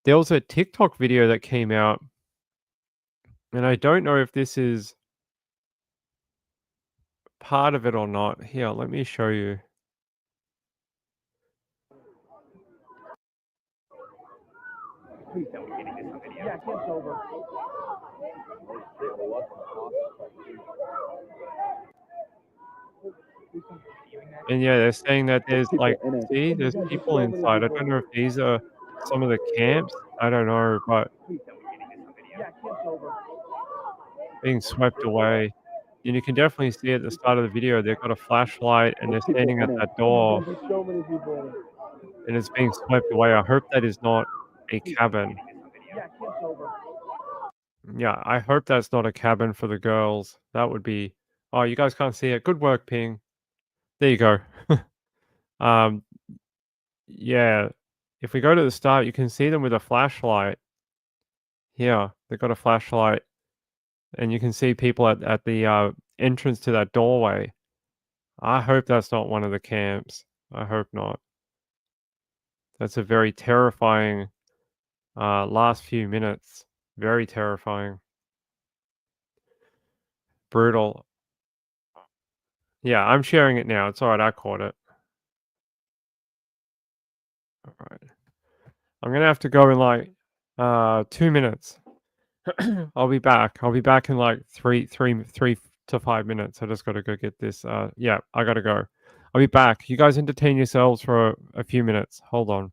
There was a TikTok video that came out, and I don't know if this is part of it or not. Here, let me show you. And yeah, they're saying that there's like, see, there's people inside. I don't know if these are some of the camps. I don't know, but being swept away. And you can definitely see at the start of the video, they've got a flashlight and they're standing at that door and it's being swept away. I hope that is not a cabin. Yeah, I hope that's not a cabin for the girls. That would be. Oh, you guys can't see it. Good work, Ping. There you go. Um, yeah. If we go to the start, you can see them with a flashlight. Here, they've got a flashlight, and you can see people at the entrance to that doorway. I hope that's not one of the camps. I hope not. That's a very terrifying last few minutes. Very terrifying. Brutal. Yeah, I'm sharing it now. It's alright, I caught it. Alright. I'm gonna have to go in like 2 minutes. I'll be back. I'll be back in like 3 to 5 minutes. I just gotta go get this. Yeah, I gotta go. I'll be back. You guys entertain yourselves for a few minutes. Hold on.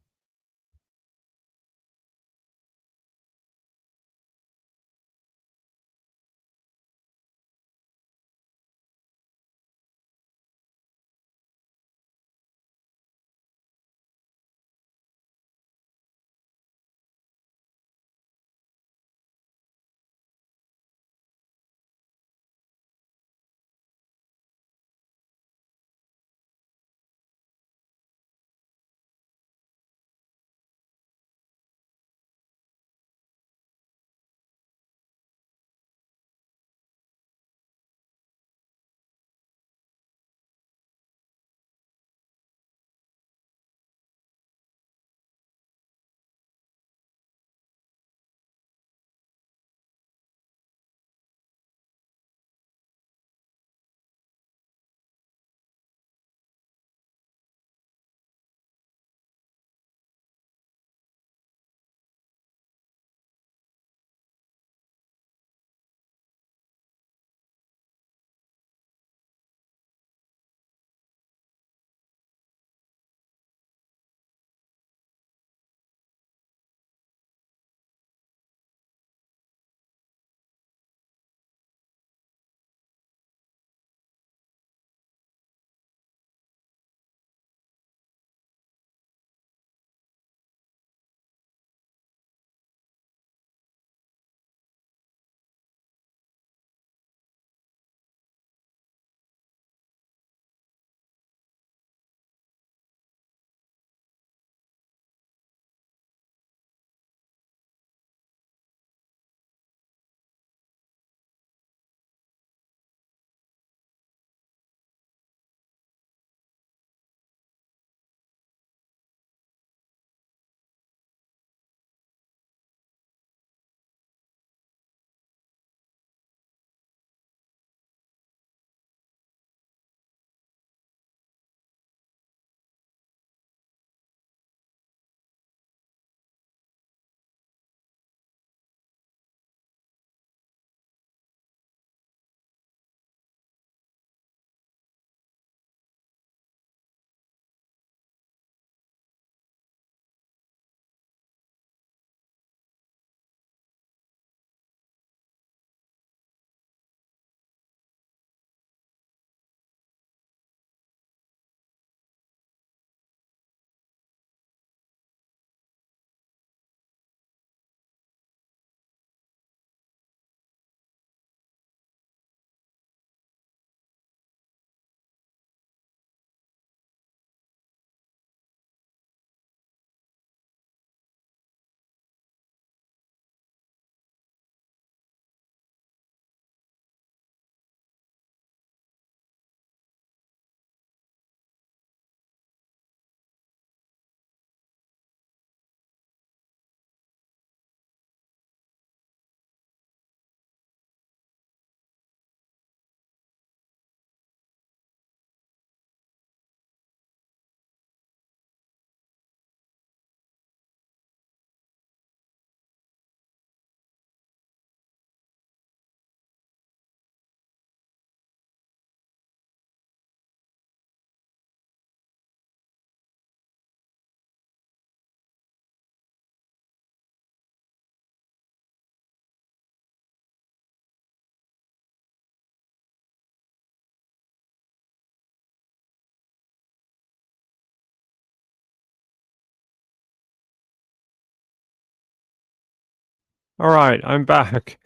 All right, I'm back.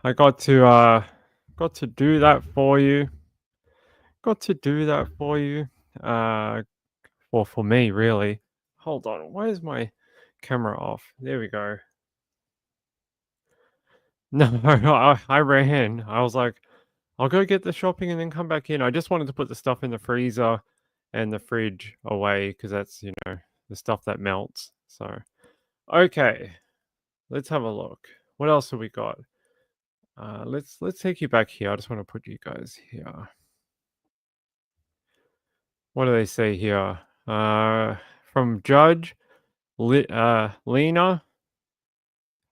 I got to do that for you. Got to do that for you. Well, for me, really. Hold on. Why is my camera off? There we go. No, I ran. I was like, I'll go get the shopping and then come back in. I just wanted to put the stuff in the freezer and the fridge away because that's, the stuff that melts. So, okay, let's have a look. What else have we got? Let's take you back here. I just want to put you guys here. What do they say here? From Judge Lena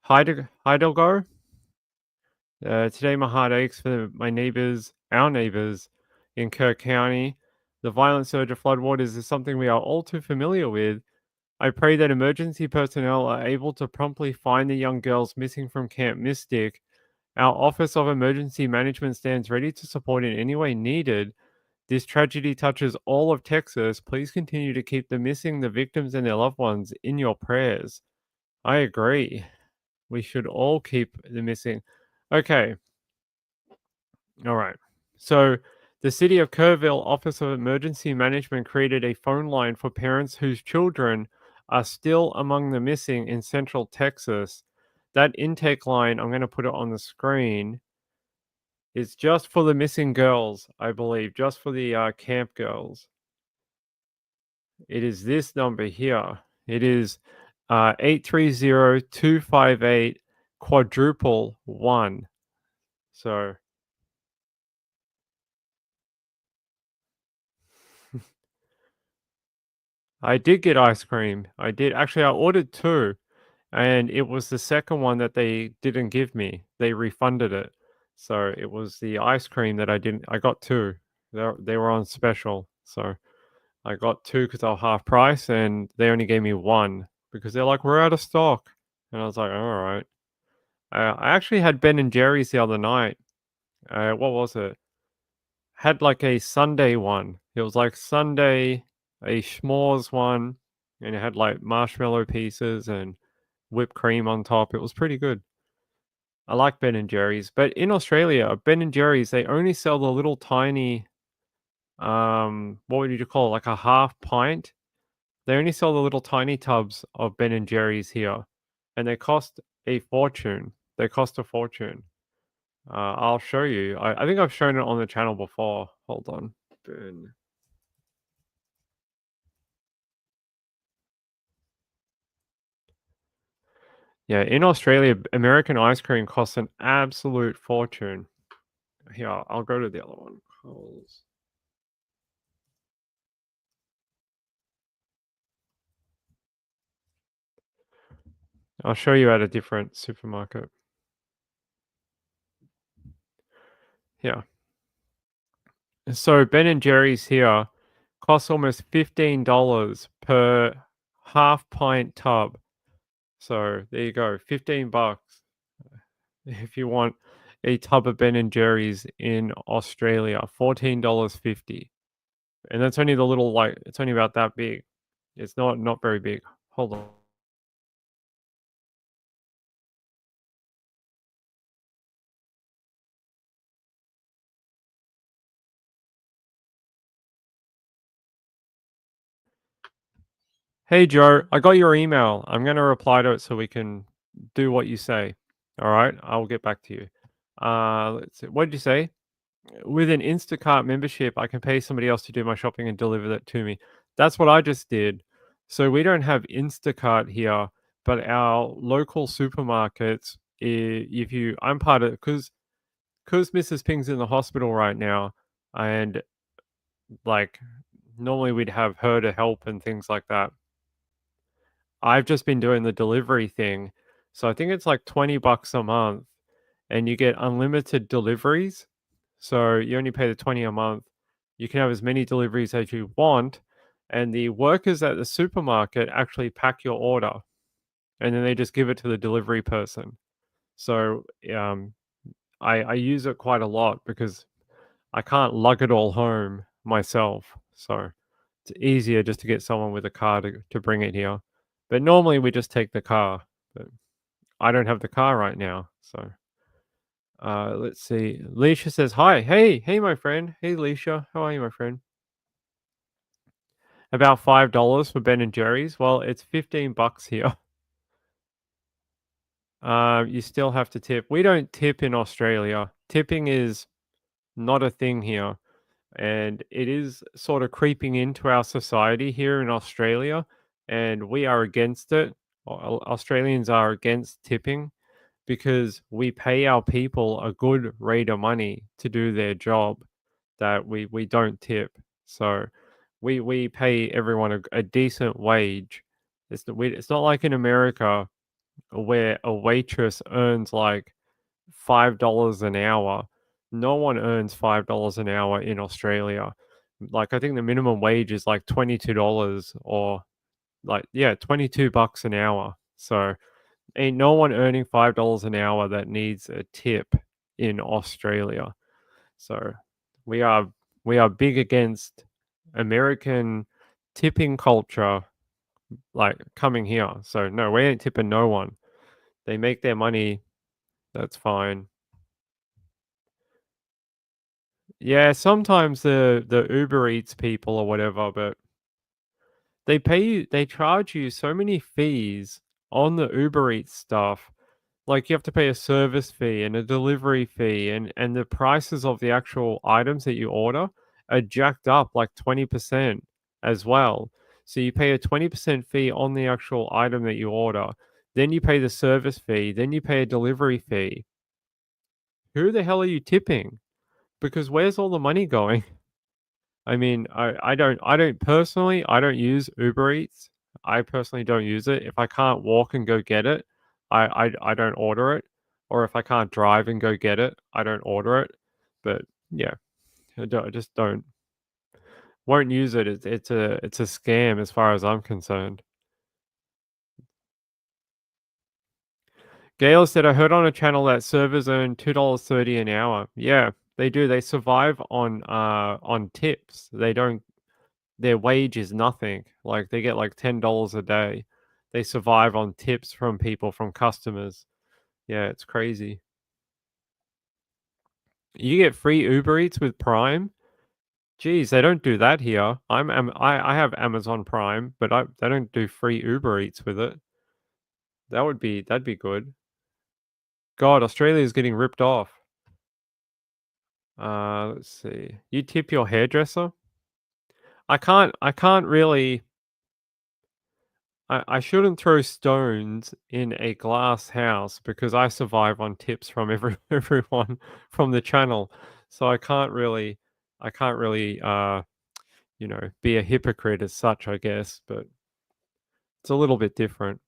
Heidelgar. Today my heart aches for my neighbors, our neighbors in Kirk County. The violent surge of floodwaters is something we are all too familiar with. I pray that emergency personnel are able to promptly find the young girls missing from Camp Mystic. Our Office of Emergency Management stands ready to support in any way needed. This tragedy touches all of Texas. Please continue to keep the missing, the victims, and their loved ones in your prayers. I agree. We should all keep the missing. Okay. All right. So, the City of Kerrville Office of Emergency Management created a phone line for parents whose children are still among the missing in Central Texas. That intake line, I'm going to put it on the screen, is just for the missing girls, I believe, just for the camp girls. It is this number here. It is 830-258 quadruple 1. So I did get ice cream. I did. Actually, I ordered 2, and it was the second one that they didn't give me. They refunded it. So it was the ice cream that I got 2. They were on special. So I got 2 because they were half price, and they only gave me 1 because they're like, we're out of stock. And I was like, all right. I actually had Ben and Jerry's the other night. What was it? Had like a Sunday one. It was like Sunday, a s'mores one, and it had like marshmallow pieces and whipped cream on top. It was pretty good. I like Ben and Jerry's, but in Australia, Ben and Jerry's, they only sell the little tiny, what would you call it, like a half pint? They only sell the little tiny tubs of Ben and Jerry's here, and they cost a fortune. They cost a fortune. I'll show you. I think I've shown it on the channel before. Hold on. Ben. Yeah, in Australia, American ice cream costs an absolute fortune. Here, I'll go to the other one. Coles. I'll show you at a different supermarket. Yeah. So Ben and Jerry's here costs almost $15 per half pint tub. So there you go, $15 if you want a tub of Ben and Jerry's in Australia, $14.50. And that's only the little, like, it's only about that big. It's not very big. Hold on. Hey Joe, I got your email. I'm going to reply to it so we can do what you say. All right, I'll get back to you. Let's see. What did you say? With an Instacart membership, I can pay somebody else to do my shopping and deliver that to me. That's what I just did. So we don't have Instacart here, but our local supermarkets, I'm part of, because Mrs. Ping's in the hospital right now, and like normally we'd have her to help and things like that. I've just been doing the delivery thing. So I think it's like $20 a month, and you get unlimited deliveries. So you only pay the 20 a month. You can have as many deliveries as you want, and the workers at the supermarket actually pack your order, and then they just give it to the delivery person. So I use it quite a lot because I can't lug it all home myself. So it's easier just to get someone with a car to bring it here. But normally we just take the car. But I don't have the car right now. So let's see. Leisha says hi. Hey, my friend. Hey, Leisha. How are you, my friend? About $5 for Ben and Jerry's. Well, it's $15 here. You still have to tip. We don't tip in Australia. Tipping is not a thing here, and it is sort of creeping into our society here in Australia, and we are against it. Australians are against tipping because we pay our people a good rate of money to do their job that we don't tip. So we pay everyone a decent wage. It's not like in America where a waitress earns like $5 an hour. No one earns $5 an hour in Australia. Like I think the minimum wage is like $22 or $22 an hour. So ain't no one earning $5 an hour that needs a tip in Australia. So we are big against American tipping culture like coming here. So no, we ain't tipping no one. They make their money, that's fine. Yeah, sometimes the Uber Eats people or whatever, but they charge you so many fees on the Uber Eats stuff. Like you have to pay a service fee and a delivery fee, and the prices of the actual items that you order are jacked up like 20% as well. So you pay a 20% fee on the actual item that you order, then you pay the service fee, then you pay a delivery fee. Who the hell are you tipping? Because where's all the money going? I mean, I don't personally, I don't use Uber Eats. I personally don't use it. If I can't walk and go get it, I don't order it. Or if I can't drive and go get it, I don't order it. But yeah, I just don't. Won't use it. It's a scam as far as I'm concerned. Gail said, I heard on a channel that servers earn $2.30 an hour. Yeah, they do. They survive on tips. They don't. Their wage is nothing. Like they get like $10 a day. They survive on tips from people, from customers. Yeah, it's crazy. You get free Uber Eats with Prime. Geez, they don't do that here. I have Amazon Prime, but they don't do free Uber Eats with it. That'd be good. God, Australia is getting ripped off. Let's see. You tip your hairdresser? I can't really. I shouldn't throw stones in a glass house because I survive on tips from everyone from the channel. So I can't really be a hypocrite as such, I guess, but it's a little bit different.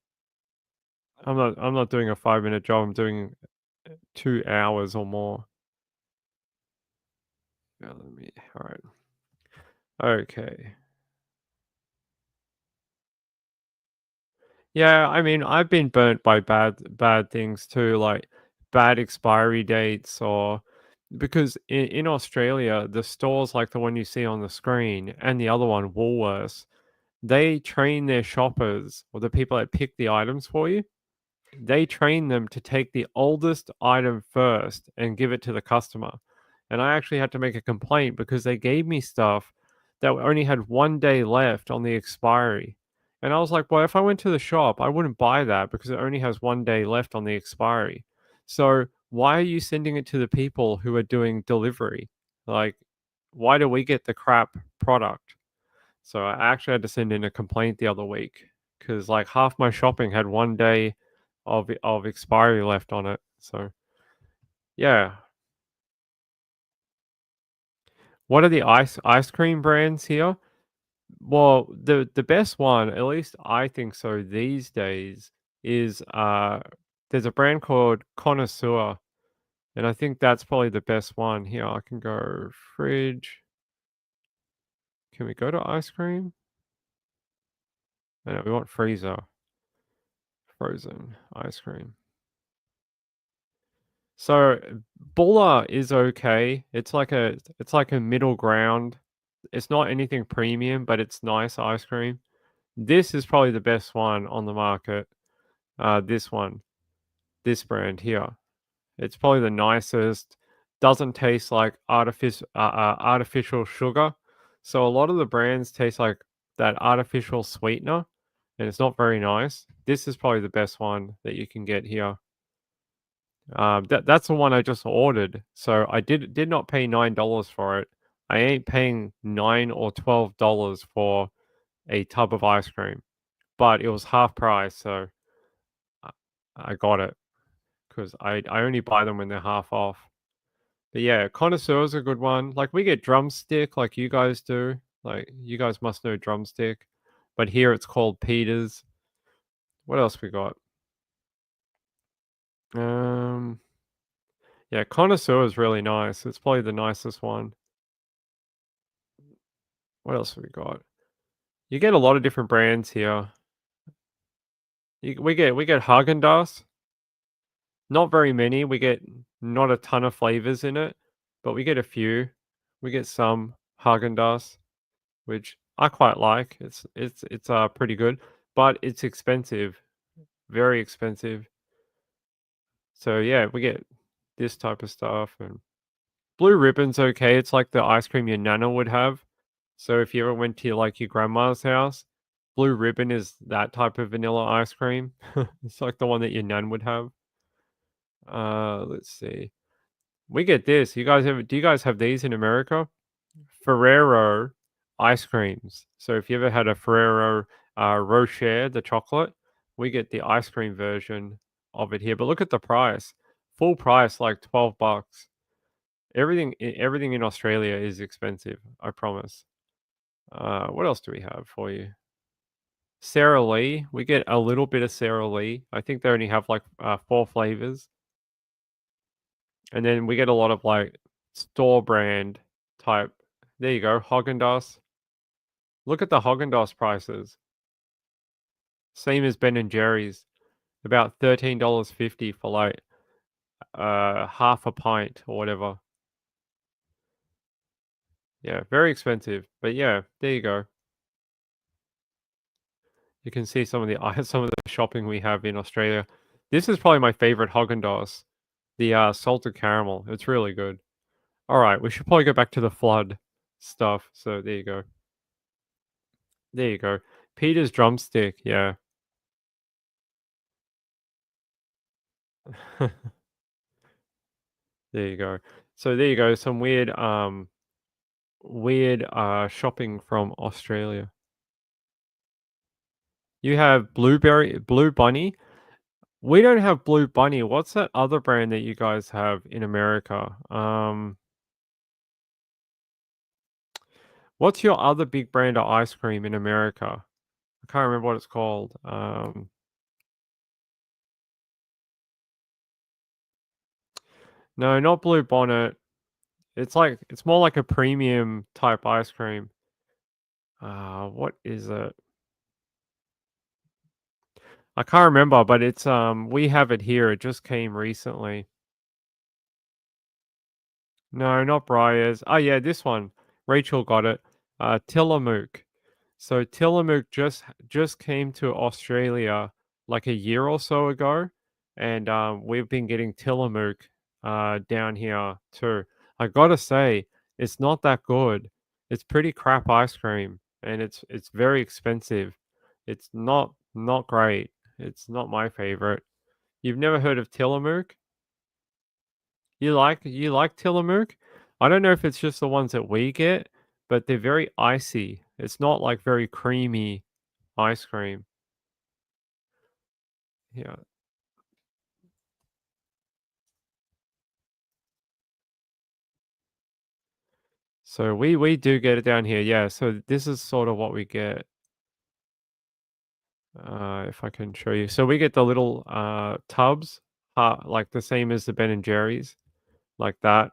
I'm not doing a 5-minute job. I'm doing 2 hours or more. Yeah, all right. Okay. Yeah, I mean, I've been burnt by bad things too, like bad expiry dates, or because in Australia, the stores like the one you see on the screen and the other one, Woolworths, they train their shoppers or the people that pick the items for you. They train them to take the oldest item first and give it to the customer. And I actually had to make a complaint because they gave me stuff that only had 1 day left on the expiry. And I was like, well, if I went to the shop, I wouldn't buy that because it only has 1 day left on the expiry. So why are you sending it to the people who are doing delivery? Like, why do we get the crap product? So I actually had to send in a complaint the other week because like half my shopping had 1 day of expiry left on it. So yeah. What are the ice cream brands here? Well, the best one, at least I think so these days, is there's a brand called Connoisseur, and I think that's probably the best one. Here, I can go fridge. Can we go to ice cream? No, we want freezer. Frozen ice cream. So Bulla is okay. It's like a middle ground. It's not anything premium, but it's nice ice cream. This is probably the best one on the market. This one. this brand here. It's probably the nicest. Doesn't taste like artificial sugar. So a lot of the brands taste like that artificial sweetener, and it's not very nice. This is probably the best one that you can get here. That's the one I just ordered. So I did not pay $9 for it. I ain't paying $9 or $12 for a tub of ice cream, but it was half price, so I got it because I only buy them when they're half off. But yeah, Connoisseur is a good one. Like we get Drumstick, like you guys do. Like you guys must know Drumstick, but here it's called Peter's. What else we got? Yeah, Connoisseur is really nice. It's probably the nicest one. What else have we got? You get a lot of different brands here. We get Häagen-Dazs. Not very many. We get not a ton of flavors in it, but we get a few. We get some Häagen-Dazs, which I quite like. It's pretty good, but it's expensive, very expensive. So yeah, we get this type of stuff, and Blue Ribbon's okay. It's like the ice cream your nana would have. So if you ever went to like your grandma's house, Blue Ribbon is that type of vanilla ice cream. It's like the one that your nan would have. Let's see. We get this. Do you guys have these in America? Ferrero ice creams. So if you ever had a Ferrero Rocher, the chocolate, we get the ice cream version of it here. But look at the price. Full price, like $12. Everything in Australia is expensive, I promise. What else do we have for you? Sara Lee. We get a little bit of Sara Lee. I think they only have like 4 flavors. And then we get a lot of like store brand type. There you go, Häagen-Dazs. Look at the Häagen-Dazs prices. Same as Ben & Jerry's. About $13.50 for like half a pint or whatever. Yeah, very expensive. But yeah, there you go. You can see some of the shopping we have in Australia. This is probably my favorite Häagen-Dazs. The salted caramel. It's really good. All right, we should probably go back to the flood stuff. So there you go. There you go. Peter's Drumstick. Yeah. There you go. So there you go. Some weird shopping from Australia. You have Blue Bunny. We don't have Blue Bunny. What's that other brand that you guys have in America? What's your other big brand of ice cream in America? I can't remember what it's called. No, not Blue Bonnet. It's more like a premium type ice cream. What is it? I can't remember, but it's we have it here. It just came recently. No, not Breyers. Oh yeah, this one. Rachel got it. Tillamook. So Tillamook just came to Australia like a year or so ago, and we've been getting Tillamook down here too. I gotta say, it's not that good. It's pretty crap ice cream, and it's very expensive. It's not great. It's not my favorite. You've never heard of Tillamook? You like Tillamook? I don't know if it's just the ones that we get, but they're very icy. It's not like very creamy ice cream. Yeah. So we do get it down here. Yeah, so this is sort of what we get. If I can show you. So we get the little tubs, like the same as the Ben & Jerry's, like that.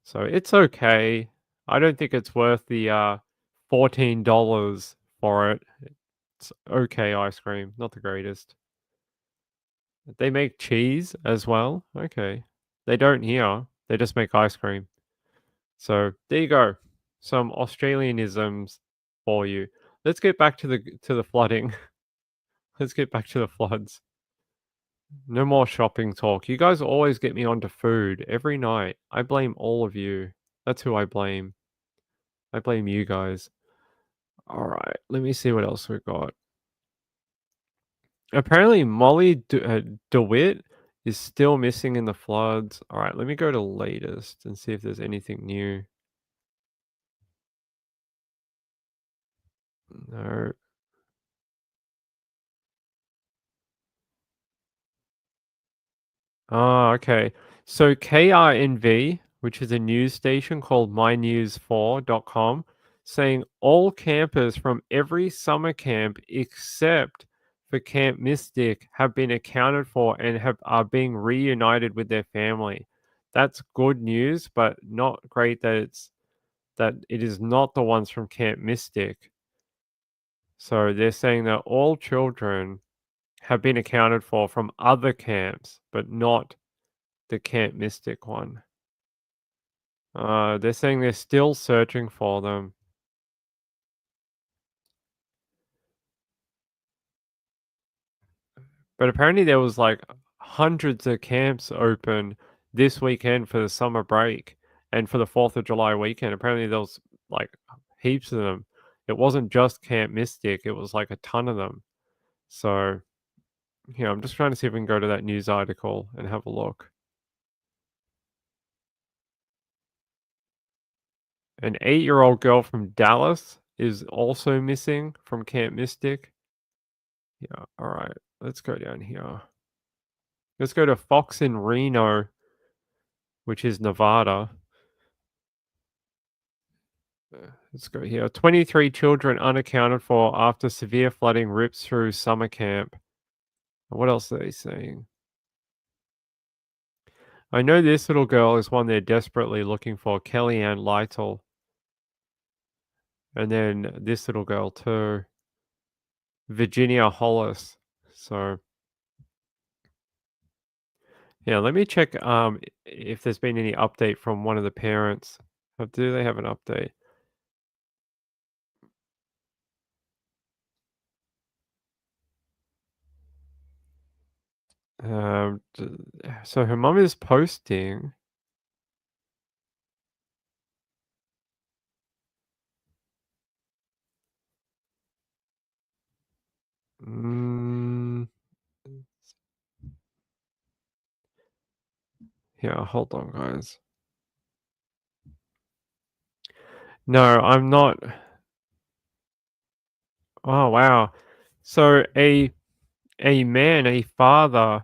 So it's okay. I don't think it's worth the $14 for it. It's okay ice cream, not the greatest. They make cheese as well. Okay. They don't here. They just make ice cream. So there you go. Some Australianisms for you. Let's get back to the flooding. Let's get back to the floods. No more shopping talk. You guys always get me onto food every night. I blame all of you. That's who I blame. I blame you guys. All right, let me see what else we got. Apparently, Molly DeWitt is still missing in the floods. All right, let me go to latest and see if there's anything new. No. Ah, okay. So KRNV, which is a news station called mynews4.com, saying all campers from every summer camp except for Camp Mystic have been accounted for and are being reunited with their family. That's good news, but not great that it is not the ones from Camp Mystic. So they're saying that all children have been accounted for from other camps, but not the Camp Mystic one. They're saying they're still searching for them. But apparently there was like hundreds of camps open this weekend for the summer break and for the 4th of July weekend. Apparently there was like heaps of them. It wasn't just Camp Mystic, it was like a ton of them. So, yeah, I'm just trying to see if we can go to that news article and have a look. An 8-year-old girl from Dallas is also missing from Camp Mystic. Yeah, all right. Let's go down here. Let's go to Fox in Reno, which is Nevada. Let's go here. 23 children unaccounted for after severe flooding rips through summer camp. What else are they saying? I know this little girl is one they're desperately looking for, Kellyanne Lytle. And then this little girl too, Virginia Hollis. So, yeah, let me check if there's been any update from one of the parents. Do they have an update? So her mum is posting. Yeah, hold on, guys. No, I'm not. Oh, wow. So a father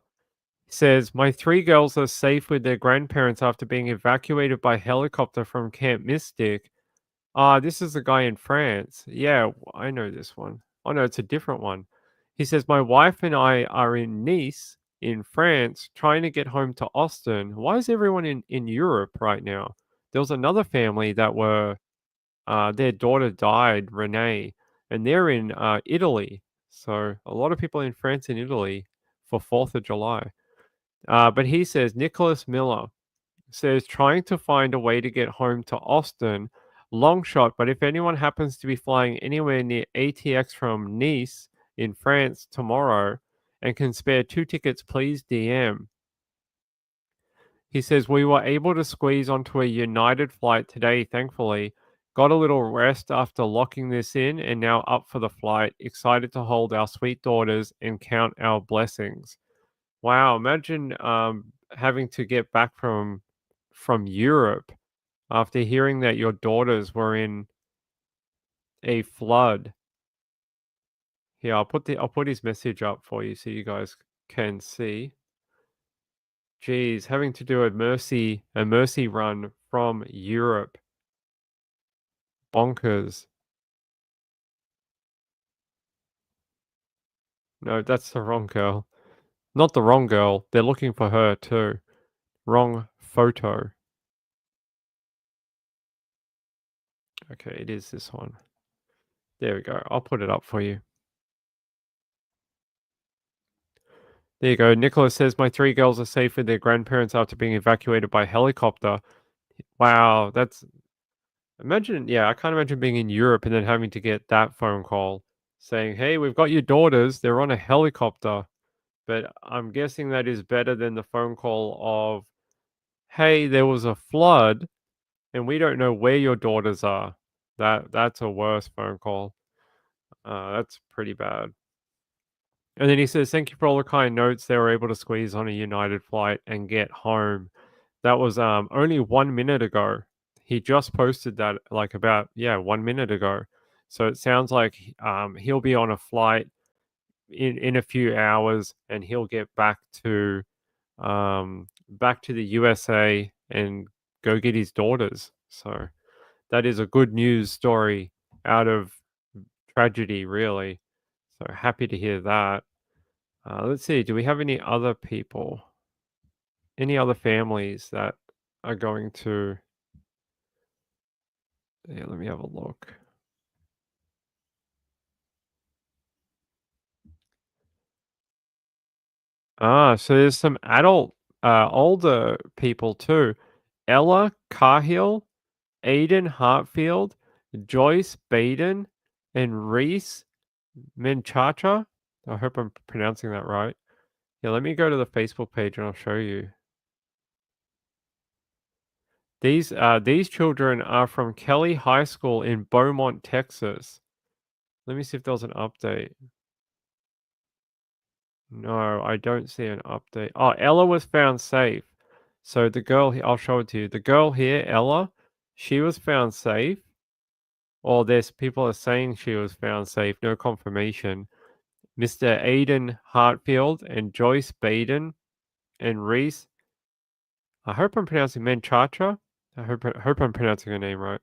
says, my 3 girls are safe with their grandparents after being evacuated by helicopter from Camp Mystic. This is the guy in France. Yeah, I know this one. Oh, no, it's a different one. He says, my wife and I are in Nice, in France, trying to get home to Austin. Why is everyone in Europe right now? There was another family that were, their daughter died, Renee, and they're in Italy. So a lot of people in France and Italy for 4th of July. But he says, Nicholas Miller says, trying to find a way to get home to Austin. Long shot, but if anyone happens to be flying anywhere near ATX from Nice in France tomorrow and can spare 2 tickets, please DM. He says, we were able to squeeze onto a United flight today, thankfully. Got a little rest after locking this in and now up for the flight. Excited to hold our sweet daughters and count our blessings. Wow, imagine having to get back from Europe after hearing that your daughters were in a flood. Here, I'll put his message up for you so you guys can see. Geez, having to do a mercy run from Europe. Bonkers. No, that's the wrong girl. Not the wrong girl. They're looking for her too. Wrong photo. Okay, it is this one. There we go. I'll put it up for you. There you go. Nicholas says, my 3 girls are safe with their grandparents after being evacuated by helicopter. Wow, that's... Imagine, yeah, I can't imagine being in Europe and then having to get that phone call saying, "Hey, we've got your daughters. They're on a helicopter." But I'm guessing that is better than the phone call of, "Hey, there was a flood and we don't know where your daughters are." That's a worse phone call. That's pretty bad. And then he says, "Thank you for all the kind notes. They were able to squeeze on a United flight and get home." That was only 1 minute ago. He just posted that like about 1 minute ago. So it sounds like he'll be on a flight in a few hours, and he'll get back to the USA and go get his daughters. So that is a good news story out of tragedy, really. So happy to hear that. Let's see, do we have any other people? Any other families that are going to... Yeah, let me have a look. So there's some older people too. Ella Cahill, Aiden Hartfield, Joyce Baden, and Reese Menchacha. I hope I'm pronouncing that right. Yeah, let me go to the Facebook page and I'll show you. These children are from Kelly High School in Beaumont, Texas. Let me see if there was an update. No, I don't see an update. Oh, Ella was found safe. So the girl, I'll show it to you. The girl here, Ella, she was found safe. Or there's people are saying she was found safe. No confirmation. Mr. Aiden Hartfield and Joyce Baden and Reese. I hope I'm pronouncing Menchacha. I hope I'm pronouncing her name right.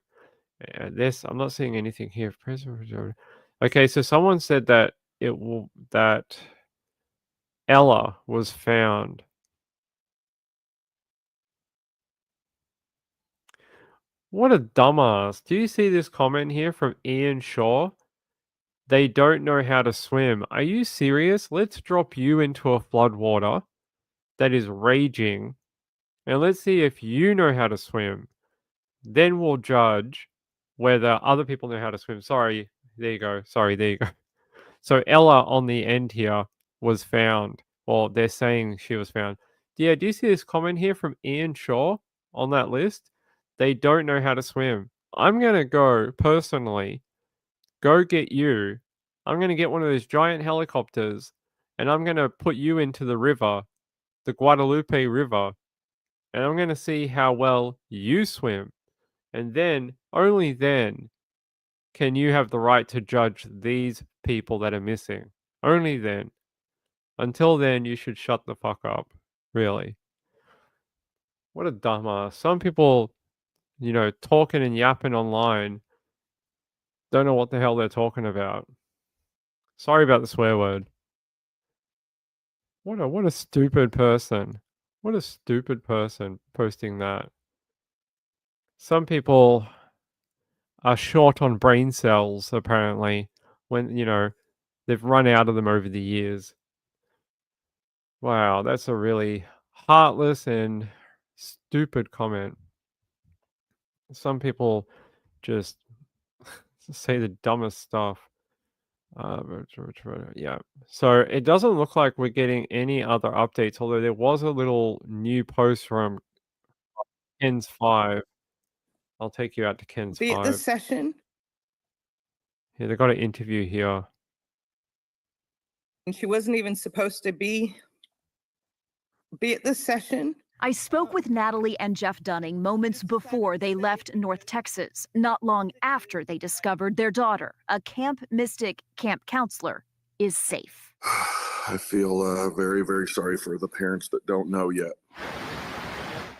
I'm not seeing anything here. Okay, so someone said that that Ella was found. What a dumbass. Do you see this comment here from Ian Shaw? They don't know how to swim. Are you serious? Let's drop you into a floodwater that is raging, and let's see if you know how to swim. Then we'll judge whether other people know how to swim. Sorry, there you go. Sorry, there you go. So Ella on the end here was found. Well, they're saying she was found. Yeah, do you see this comment here from Ian Shaw on that list? They don't know how to swim. I'm going to go personally, go get you. I'm going to get one of those giant helicopters and I'm going to put you into the river, the Guadalupe River, and I'm going to see how well you swim. And then, only then, can you have the right to judge these people that are missing. Only then. Until then, you should shut the fuck up. Really. What a dumbass. Some people, talking and yapping online don't know what the hell they're talking about. Sorry about the swear word. What a stupid person. What a stupid person posting that. Some people are short on brain cells, apparently, when, they've run out of them over the years. Wow, that's a really heartless and stupid comment. Some people just say the dumbest stuff. Yeah. So it doesn't look like we're getting any other updates, although there was a little new post from Ken's 5. I'll take you out to Ken's Be at 5. this session, Yeah, they got an interview here. and she wasn't even supposed to be at this session. I spoke with Natalie and Jeff Dunning moments before they left North Texas, not long after they discovered their daughter, a Camp Mystic camp counselor, is safe. I feel very, very sorry for the parents that don't know yet.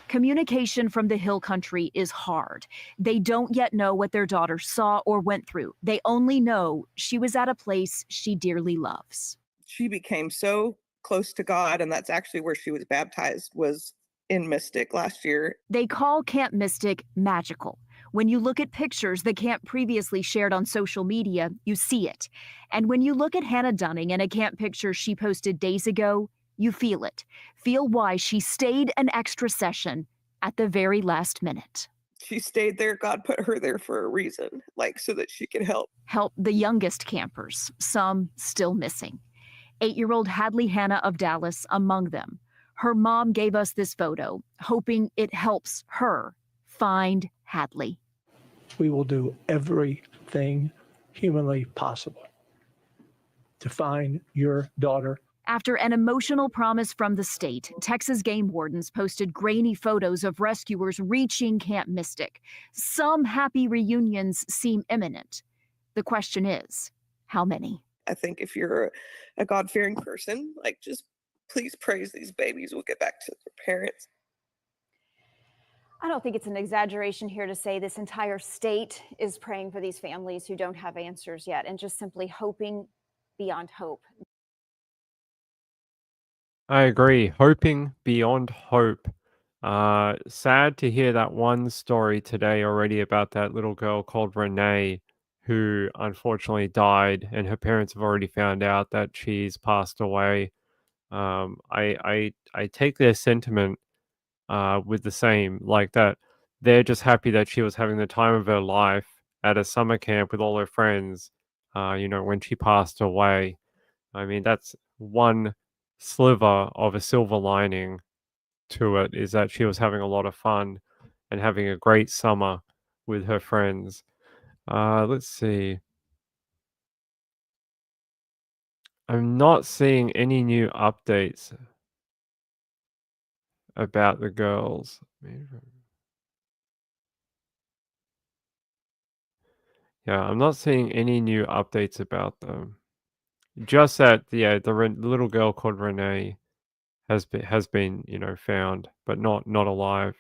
Communication from the Hill Country is hard. They don't yet know what their daughter saw or went through. They only know she was at a place she dearly loves. She became so close to God, and that's actually where she was baptized, was in Mystic last year. They call Camp Mystic magical. When you look at pictures the camp previously shared on social media, you see it. And when you look at Hannah Dunning and a camp picture she posted days ago, you feel it. Feel why she stayed an extra session at the very last minute. she stayed there. God put her there for a reason, like so that she could help. Help the youngest campers, some still missing. 8-year-old Hadley Hannah of Dallas among them. Her mom gave us this photo, hoping it helps her find Hadley. We will do everything humanly possible to find your daughter. After an emotional promise from the state, Texas game wardens posted grainy photos of rescuers reaching Camp Mystic. Some happy reunions seem imminent. The question is, how many? I think if you're a God-fearing person, like just please praise these babies. We'll get back to their parents. I don't think it's an exaggeration here to say this entire state is praying for these families who don't have answers yet and just simply hoping beyond hope. I agree. Hoping beyond hope. Sad to hear that one story today already about that little girl called Renee, who unfortunately died, and her parents have already found out that she's passed away. I take their sentiment with the same, like that they're just happy that she was having the time of her life at a summer camp with all her friends, when she passed away. I mean, that's one sliver of a silver lining to it, is that she was having a lot of fun and having a great summer with her friends. Let's see. I'm not seeing any new updates about the girls. Yeah, I'm not seeing any new updates about them. Just that, the little girl called Renee has been found, but not alive.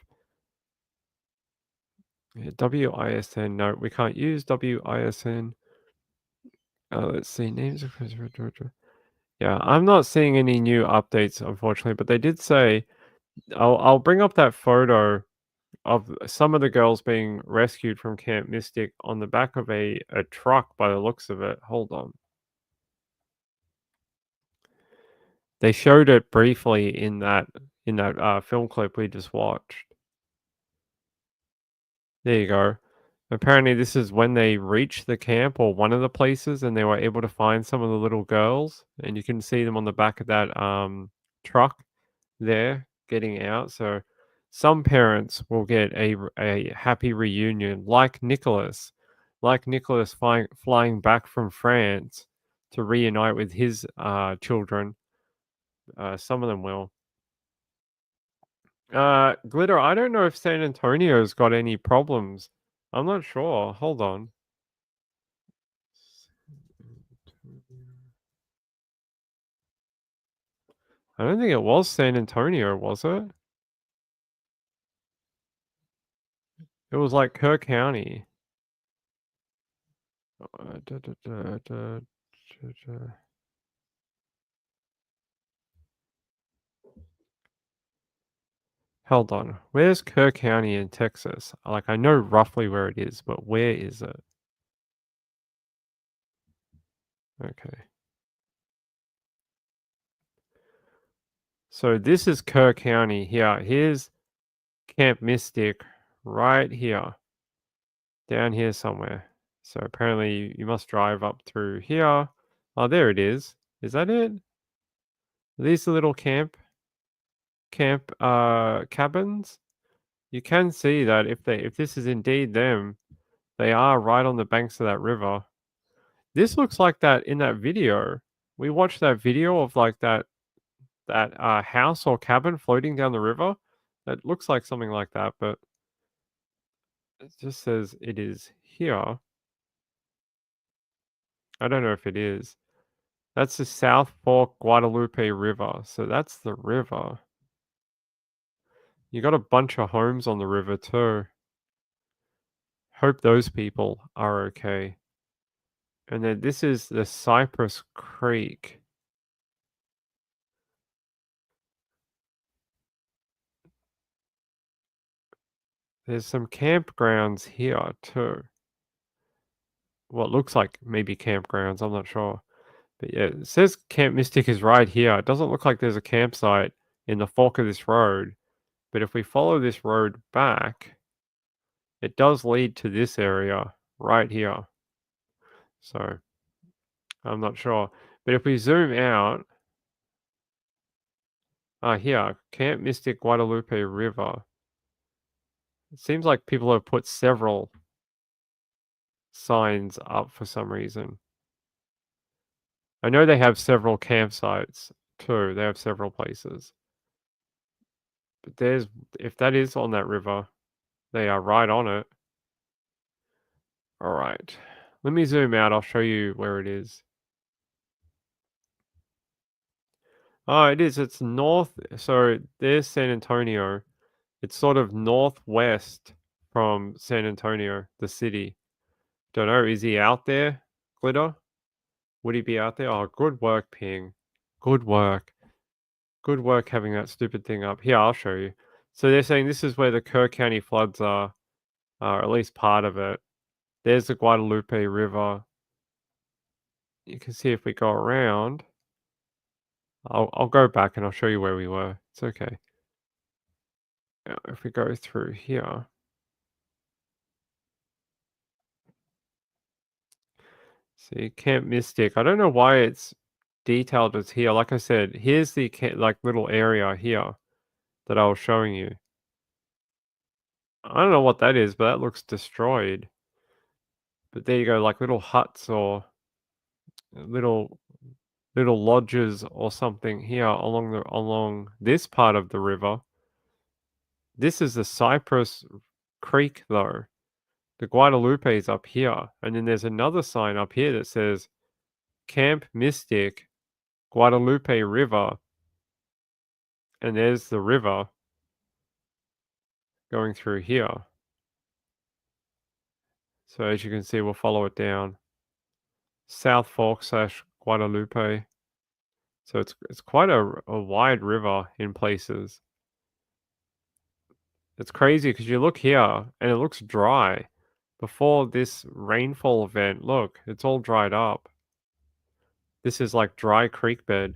Yeah, WISN. No, we can't use WISN. Let's see, names of Christopher Georgia. Yeah, I'm not seeing any new updates, unfortunately, but they did say, I'll bring up that photo of some of the girls being rescued from Camp Mystic on the back of a truck by the looks of it. Hold on. They showed it briefly in that film clip we just watched. There you go. Apparently this is when they reached the camp, or one of the places, and they were able to find some of the little girls, and you can see them on the back of that truck there getting out. So some parents will get a happy reunion, like Nicholas flying back from France to reunite with his children. Some of them will. Glitter, I don't know if San Antonio's got any problems. I'm not sure. Hold on. I don't think it was San Antonio, was it? It was like Kerr County. Hold on. Where's Kerr County in Texas? Like, I know roughly where it is, but where is it? Okay. So this is Kerr County here. Here's Camp Mystic right here. Down here somewhere. So apparently you must drive up through here. Oh, there it is. Is that it? Are these the little camp cabins? You can see that if this is indeed them, they are right on the banks of that river. This looks like that in that video. We watched that video of like that house or cabin floating down the river. That looks like something like that, but it just says it is here. I don't know if it is. That's the South Fork Guadalupe River. So that's the river. You got a bunch of homes on the river too. Hope those people are okay. And then this is the Cypress Creek. There's some campgrounds here too. What looks like maybe campgrounds, I'm not sure. But yeah, it says Camp Mystic is right here. It doesn't look like there's a campsite in the fork of this road. But if we follow this road back, it does lead to this area right here. So I'm not sure. But if we zoom out, here, Camp Mystic Guadalupe River. It seems like people have put several signs up for some reason. I know they have several campsites too. They have several places. But there's, if that is on that river, they are right on it. All right. Let me zoom out. I'll show you where it is. Oh, it is. It's north. So there's San Antonio. It's sort of northwest from San Antonio, the city. Don't know. Is he out there, Glitter? Would he be out there? Oh, good work, Ping. Good work. Good work having that stupid thing up. Here, I'll show you. So they're saying this is where the Kerr County floods are, or at least part of it. There's the Guadalupe River. You can see if we go around. I'll go back and I'll show you where we were. It's okay. Now, if we go through here. See, Camp Mystic. I don't know why it's detailed as here. Like I said, here's the like little area here that I was showing you. I don't know what that is, but that looks destroyed. But there you go, like little huts or little lodges or something here along this part of the river. This is the Cypress Creek though. The Guadalupe is up here, and then there's another sign up here that says Camp Mystic Guadalupe River. And there's the river going through here. So as you can see, we'll follow it down. South Fork / Guadalupe. So it's quite a wide river in places. It's crazy because you look here and it looks dry. Before this rainfall event, look, it's all dried up. This is like dry creek bed.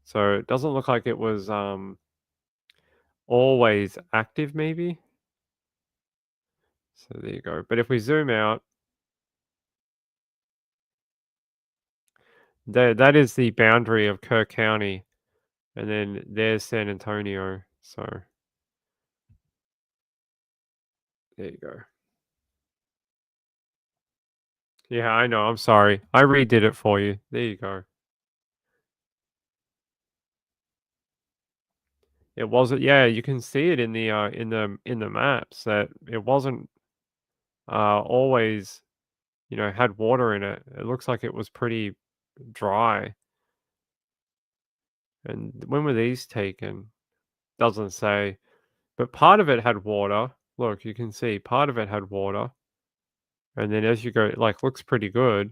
So it doesn't look like it was always active maybe. So there you go. But if we zoom out, that is the boundary of Kerr County. And then there's San Antonio. So there you go. Yeah, I know. I'm sorry. I redid it for you. There you go. It wasn't. Yeah, you can see it in the maps that it wasn't always, had water in it. It looks like it was pretty dry. And when were these taken? Doesn't say. But part of it had water. Look, you can see part of it had water. And then as you go, like, looks pretty good.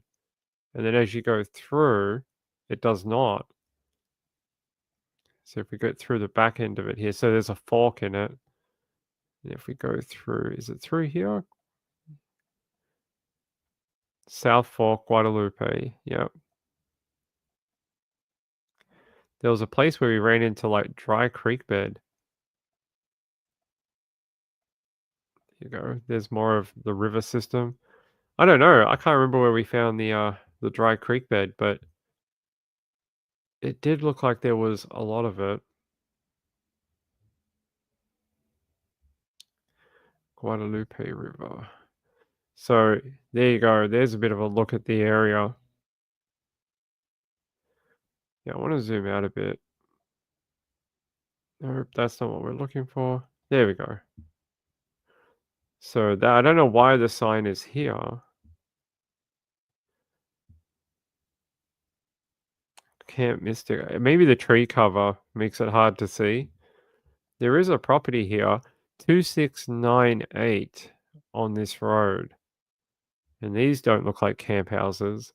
And then as you go through, it does not. So if we go through the back end of it here, so there's a fork in it. And if we go through, is it through here? South Fork, Guadalupe. Yep. There was a place where we ran into like dry creek bed. There you go. There's more of the river system. I don't know. I can't remember where we found the dry creek bed, but it did look like there was a lot of it. Guadalupe River. So there you go. There's a bit of a look at the area. Yeah, I want to zoom out a bit. Nope, that's not what we're looking for. There we go. So that I don't know why the sign is here. Camp Mystic. Maybe the tree cover makes it hard to see. There is a property here, 2698 on this road. And these don't look like camp houses,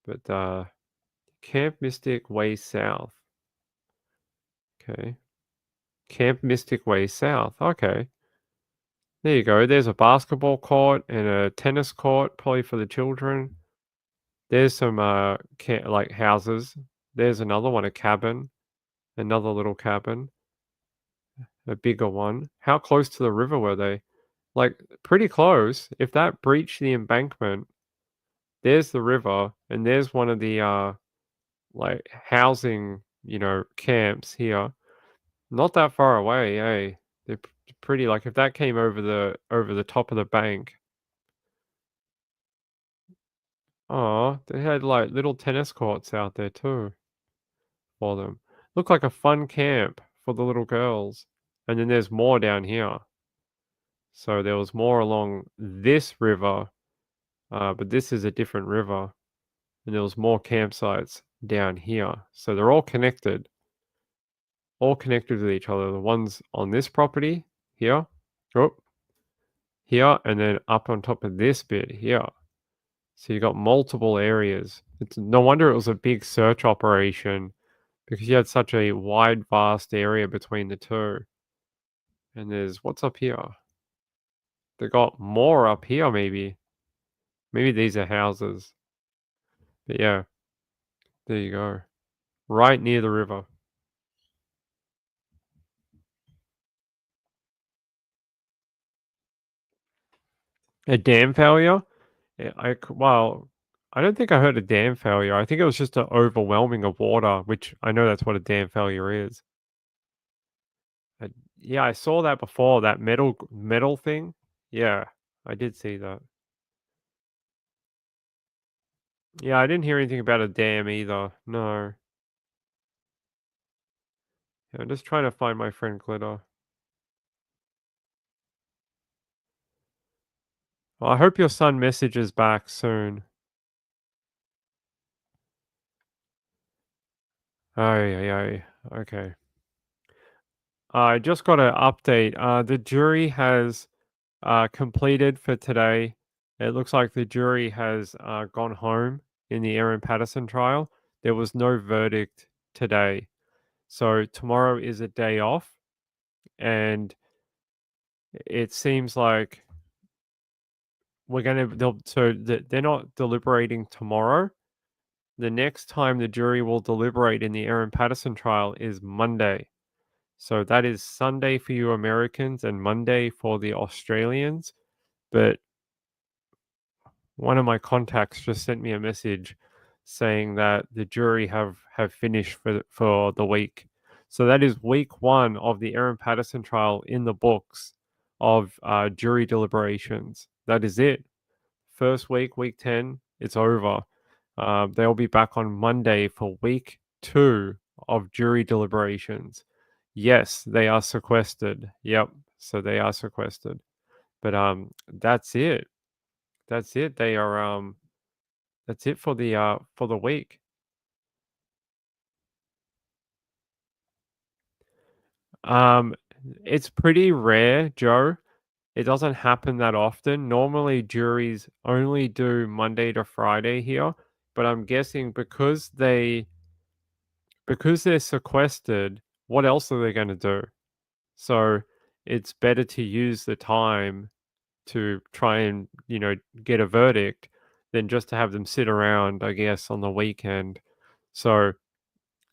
but Camp Mystic Way South. Okay. Camp Mystic Way South. Okay. There you go. There's a basketball court and a tennis court, probably for the children. There's some like houses. There's another one, a cabin. Another little cabin. A bigger one. How close to the river were they? Like pretty close. If that breached the embankment, there's the river, and there's one of the like housing, camps here. Not that far away, eh? They're pretty. Like if that came over the top of the bank. Oh, they had like little tennis courts out there too for them. Looked like a fun camp for the little girls. And then there's more down here. So there was more along this river, but this is a different river. And there was more campsites down here. So they're all connected with each other. The ones on this property here, oh, here, and then up on top of this bit here. So you got multiple areas. It's no wonder it was a big search operation because you had such a wide, vast area between the two. And there's what's up here? They got more up here, maybe. Maybe these are houses. But yeah, there you go. Right near the river. A dam failure? Yeah, well, I don't think I heard a dam failure. I think it was just an overwhelming of water, which I know that's what a dam failure is. Yeah, I saw that before, that metal thing. Yeah, I did see that. Yeah, I didn't hear anything about a dam either. No. Yeah, I'm just trying to find my friend Glitter. Well, I hope your son messages back soon. Ay. Okay. I just got an update. The jury has completed for today. It looks like the jury has gone home in the Aaron Patterson trial. There was no verdict today. So tomorrow is a day off. And it seems like they're not deliberating tomorrow. The next time the jury will deliberate in the Aaron Patterson trial is Monday. So that is Sunday for you Americans and Monday for the Australians. But one of my contacts just sent me a message saying that the jury have finished for the week. So that is week 1 of the Aaron Patterson trial in the books of jury deliberations. That is it. First week, week 10, it's over. They'll be back on Monday for week 2 of jury deliberations. Yes, they are sequestered. Yep, so they are sequestered. But that's it. That's it. They are that's it for the week. It's pretty rare, Joe. It doesn't happen that often. Normally juries only do Monday to Friday here, but I'm guessing because they're sequestered, what else are they going to do? So it's better to use the time to try and, get a verdict than just to have them sit around, I guess, on the weekend. So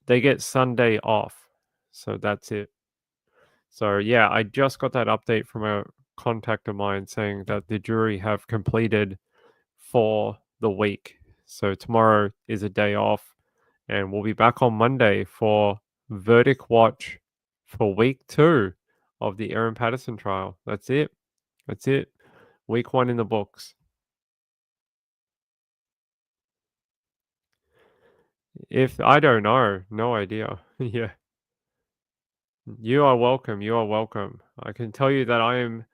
they get Sunday off. So that's it. So yeah, I just got that update from a contact of mine saying that the jury have completed for the week. So tomorrow is a day off, and we'll be back on Monday for verdict watch for week 2 of the Aaron Patterson trial. That's it. That's it. Week 1 in the books. If I don't know, no idea. Yeah. You are welcome. You are welcome. I can tell you that I am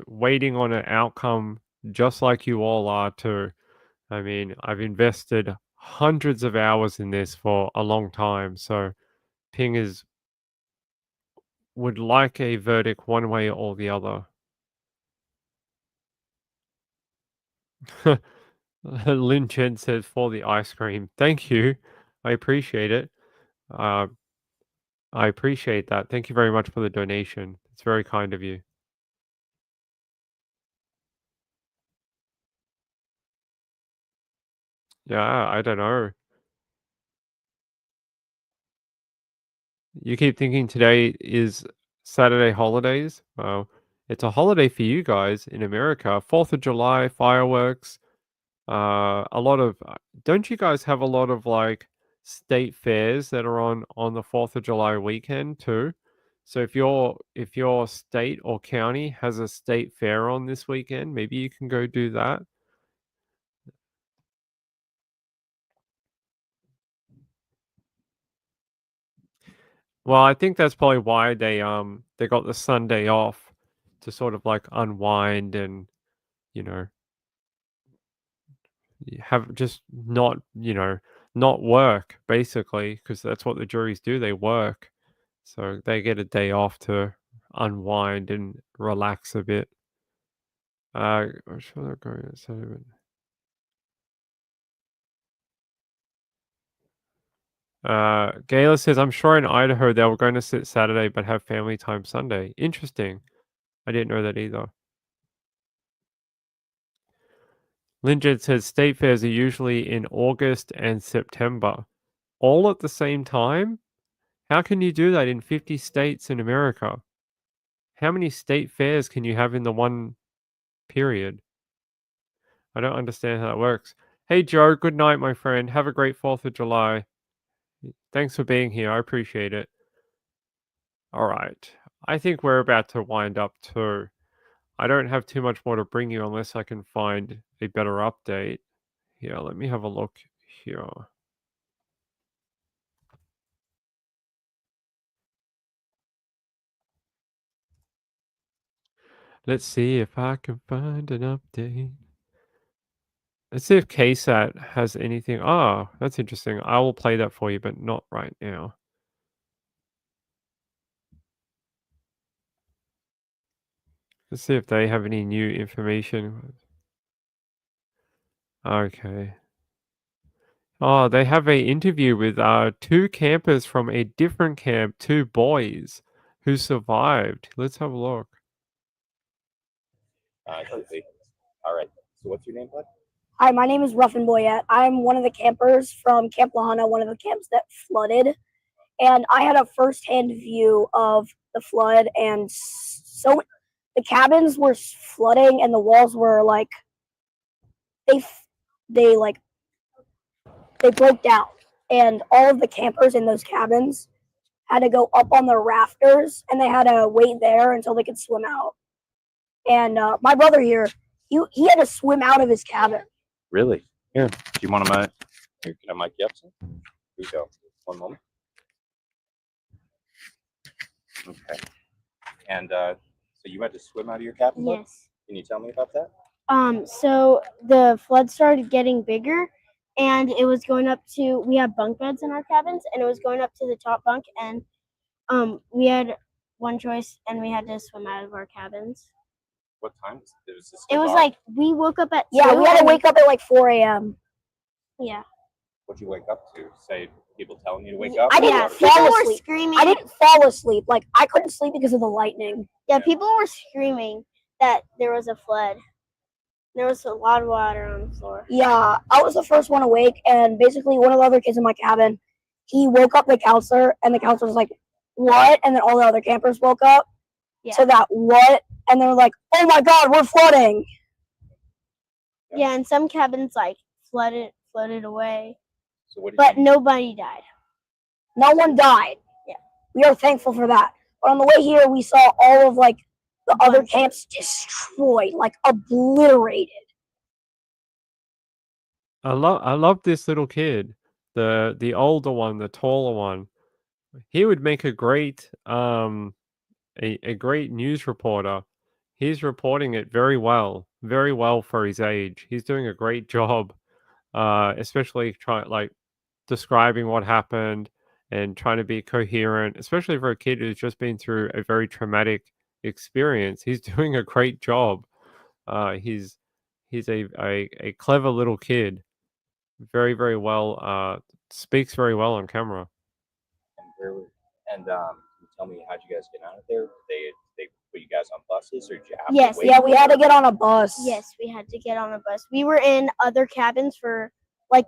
waiting on an outcome just like you all are too. I mean, I've invested hundreds of hours in this for a long time, so Ping would like a verdict one way or the other. Lin Chen says for the ice cream. Thank you. I appreciate it. I appreciate that. Thank you very much for the donation. It's very kind of you. Yeah, I don't know. You keep thinking today is Saturday holidays? Well, It's a holiday for you guys in America. 4th of July, fireworks. A lot of don't you guys have a lot of like state fairs that are on the 4th of July weekend too? So if your state or county has a state fair on this weekend, maybe you can go do that. Well, I think that's probably why they got the Sunday off to sort of like unwind and, you know, have just not, not work basically, because that's what the juries do. They work. So they get a day off to unwind and relax a bit. I'm sure they're going to say it. Gayla says, I'm sure in Idaho they were going to sit Saturday but have family time Sunday. Interesting. I didn't know that either. Lingard says state fairs are usually in August and September. All at the same time? How can you do that in 50 states in America? How many state fairs can you have in the one period? I don't understand how that works. Hey, Joe, good night, my friend. Have a great 4th of July. Thanks for being here. I appreciate it. All right. I think we're about to wind up too. I don't have too much more to bring you unless I can find a better update. Here, let me have a look here. Let's see if I can find an update. Let's see if KSAT has anything. Oh, that's interesting. I will play that for you, but not right now. Let's see if they have any new information. Okay. Oh, they have a interview with 2 campers from a different camp, 2 boys who survived. Let's have a look. All right. So what's your name, bud? Hi, my name is Ruffin Boyette. I'm one of the campers from Camp Lahana, one of the camps that flooded. And I had a firsthand view of the flood. And so the cabins were flooding and the walls were like, they broke down. And all of the campers in those cabins had to go up on the rafters and they had to wait there until they could swim out. And my brother here, he had to swim out of his cabin. Really? Here. Do you want to here, can I mic you up some? Here you go. One moment. Okay. And so you had to swim out of your cabin? bud? Yes. Can you tell me about that? So the flood started getting bigger and it was going up to, we have bunk beds in our cabins and it was going up to the top bunk and we had one choice and we had to swim out of our cabins. What time was it? It was like, we woke up at 2. Yeah, we had to wake up at like 4 a.m. Yeah. What'd you wake up to? Say people telling you to wake up? I didn't fall people were asleep. screaming. I didn't fall asleep. Like, I couldn't sleep because of the lightning. Yeah, people were screaming that there was a flood. There was a lot of water on the floor. Yeah, I was the first one awake, and basically one of the other kids in my cabin, he woke up the counselor, and the counselor was like, what? And then all the other campers woke up to that what? And they were like, oh my God, we're flooding. Yeah, and some cabins like flooded away. So what did But nobody died. No one died. Yeah. We are thankful for that. But on the way here, we saw all of like the other camps destroyed, like obliterated. I love this little kid, the older one, the taller one. He would make a great a great news reporter. He's reporting it very well for his age. He's doing a great job, especially describing what happened and trying to be coherent, especially for a kid who's just been through a very traumatic experience. He's doing a great job. He's a clever little kid. Very, very well. Speaks very well on camera. And can you tell me how'd you guys get out of there? They put you guys on buses, or did you have Yes. to wait? Yeah, we had to get on a bus. Yes, we had to get on a bus. We were in other cabins for like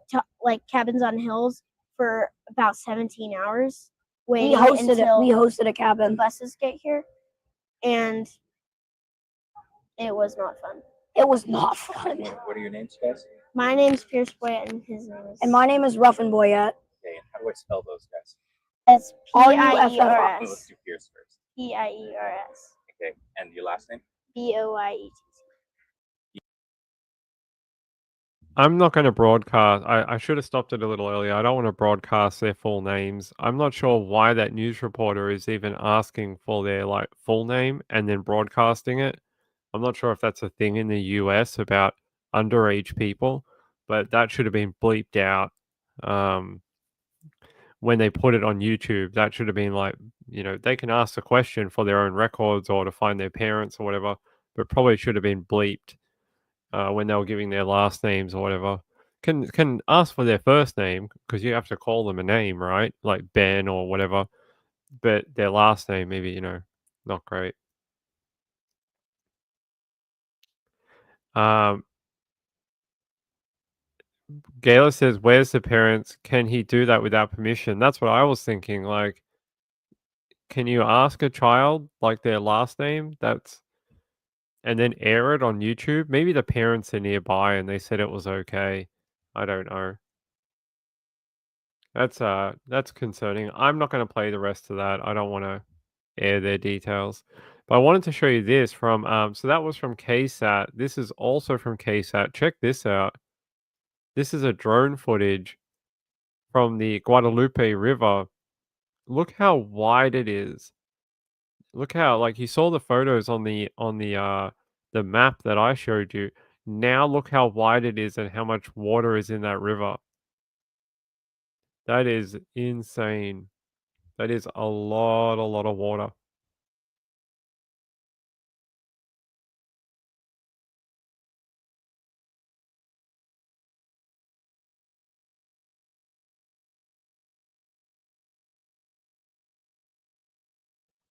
cabins on hills for about 17 hours waiting We hosted until we hosted a cabin. the buses get here. And It was not fun. It was not fun. What are your names, guys? My name's Pierce Boyette, and his name is. And my name is Ruffin Boyette. Okay, and how do I spell those guys? It's R-U-F-F-I. P-I-E-R-S. Let's do Pierce first. P-I-E-R-S. Okay, and your last name? B-O-Y-E-T-T. I'm not going to broadcast. I should have stopped it a little earlier. I don't want to broadcast their full names. I'm not sure why that news reporter is even asking for their like full name and then broadcasting it. I'm not sure if that's a thing in the US about underage people, but that should have been bleeped out when they put it on YouTube. That should have been like, they can ask the question for their own records or to find their parents or whatever, but probably should have been bleeped when they were giving their last names or whatever. Can ask for their first name because you have to call them a name, right? Like Ben or whatever. But their last name, maybe, not great. Gayla says, where's the parents? Can he do that without permission? That's what I was thinking. Like, can you ask a child like their last name? And then air it on YouTube? Maybe the parents are nearby and they said it was okay. I don't know. That's concerning. I'm not going to play the rest of that. I don't want to air their details. But I wanted to show you this from so that was from KSAT. This is also from KSAT. Check this out. This is a drone footage from the Guadalupe River. Look how wide it is. Look how, like, you saw the photos on the map that I showed you. Now look how wide it is and how much water is in that river. That is insane. That is a lot of water.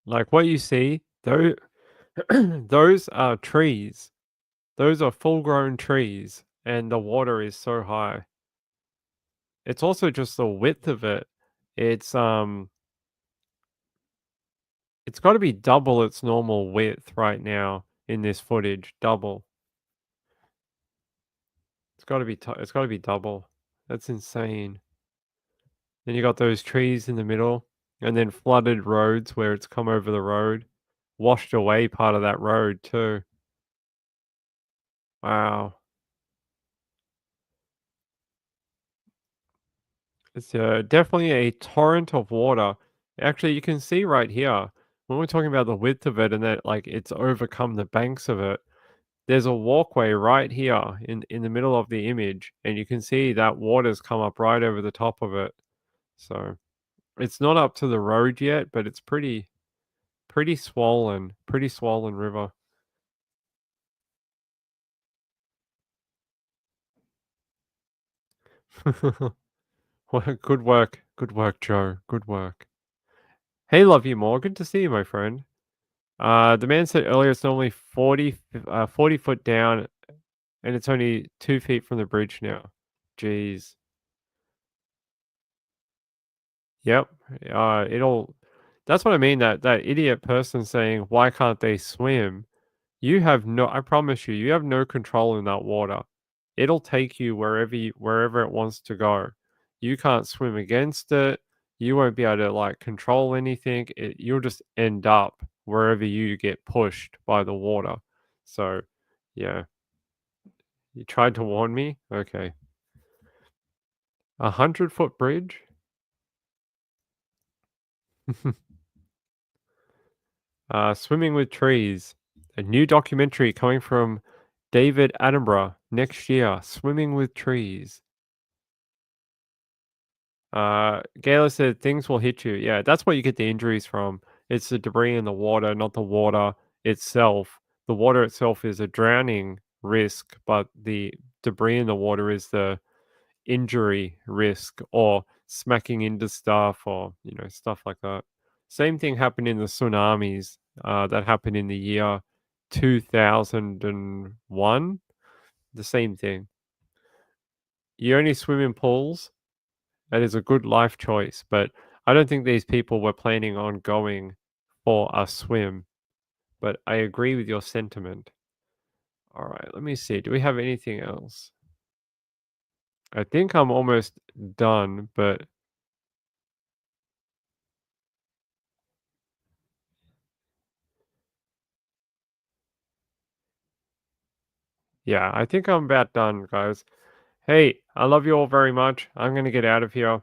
Like what you see, those are trees. Those are full-grown trees, and the water is so high. It's also just the width of it. It's got to be double its normal width right now in this footage. Double. It's got to be double. That's insane. Then you got those trees in the middle, and then flooded roads where it's come over the road, washed away part of that road too. Wow. It's definitely a torrent of water. Actually, you can see right here when we're talking about the width of it and that like it's overcome the banks of it. There's a walkway right here in the middle of the image, and you can see that water's come up right over the top of it. So it's not up to the road yet, but it's pretty swollen river. Well, good work, Joe. Good work. Hey, love you more. Good to see you, my friend. The man said earlier it's normally 40 foot down, and it's only 2 feet from the bridge now. Jeez. Yep. That's what I mean. That idiot person saying, "Why can't they swim?" I promise you have no control in that water. It'll take you wherever it wants to go. You can't swim against it. You won't be able to like control anything. You'll just end up wherever you get pushed by the water. So, yeah. You tried to warn me? Okay. 100-foot bridge? Swimming with Trees. A new documentary coming from David Attenborough next year. Swimming with Trees. Gayla said things will hit you. Yeah, that's where you get the injuries from. It's the debris in the water, not the water itself. The water itself is a drowning risk, but the debris in the water is the injury risk or smacking into stuff or, stuff like that. Same thing happened in the tsunamis that happened in the year 2001. The same thing. You only swim in pools. That is a good life choice, but I don't think these people were planning on going for a swim. But I agree with your sentiment. All right, let me see. Do we have anything else? I think I'm almost done, but yeah, I think I'm about done, guys. Hey, I love you all very much. I'm going to get out of here.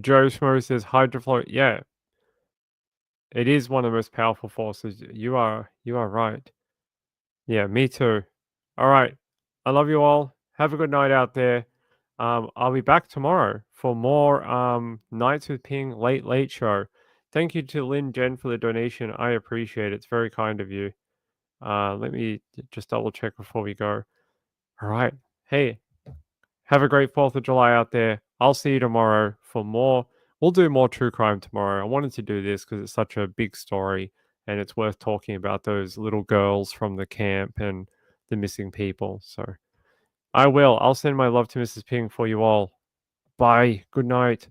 Joe Schmo says hydroflow. Yeah, it is one of the most powerful forces. You are right. Yeah, me too. All right. I love you all. Have a good night out there. I'll be back tomorrow for more Nights with Ping late show. Thank you to Lynn Jen for the donation. I appreciate it. It's very kind of you. Let me just double check before we go. All right. Hey, have a great 4th of July out there. I'll see you tomorrow for more. We'll do more true crime tomorrow. I wanted to do this because it's such a big story and it's worth talking about those little girls from the camp and the missing people. So I will. I'll send my love to Mrs. Ping for you all. Bye. Good night.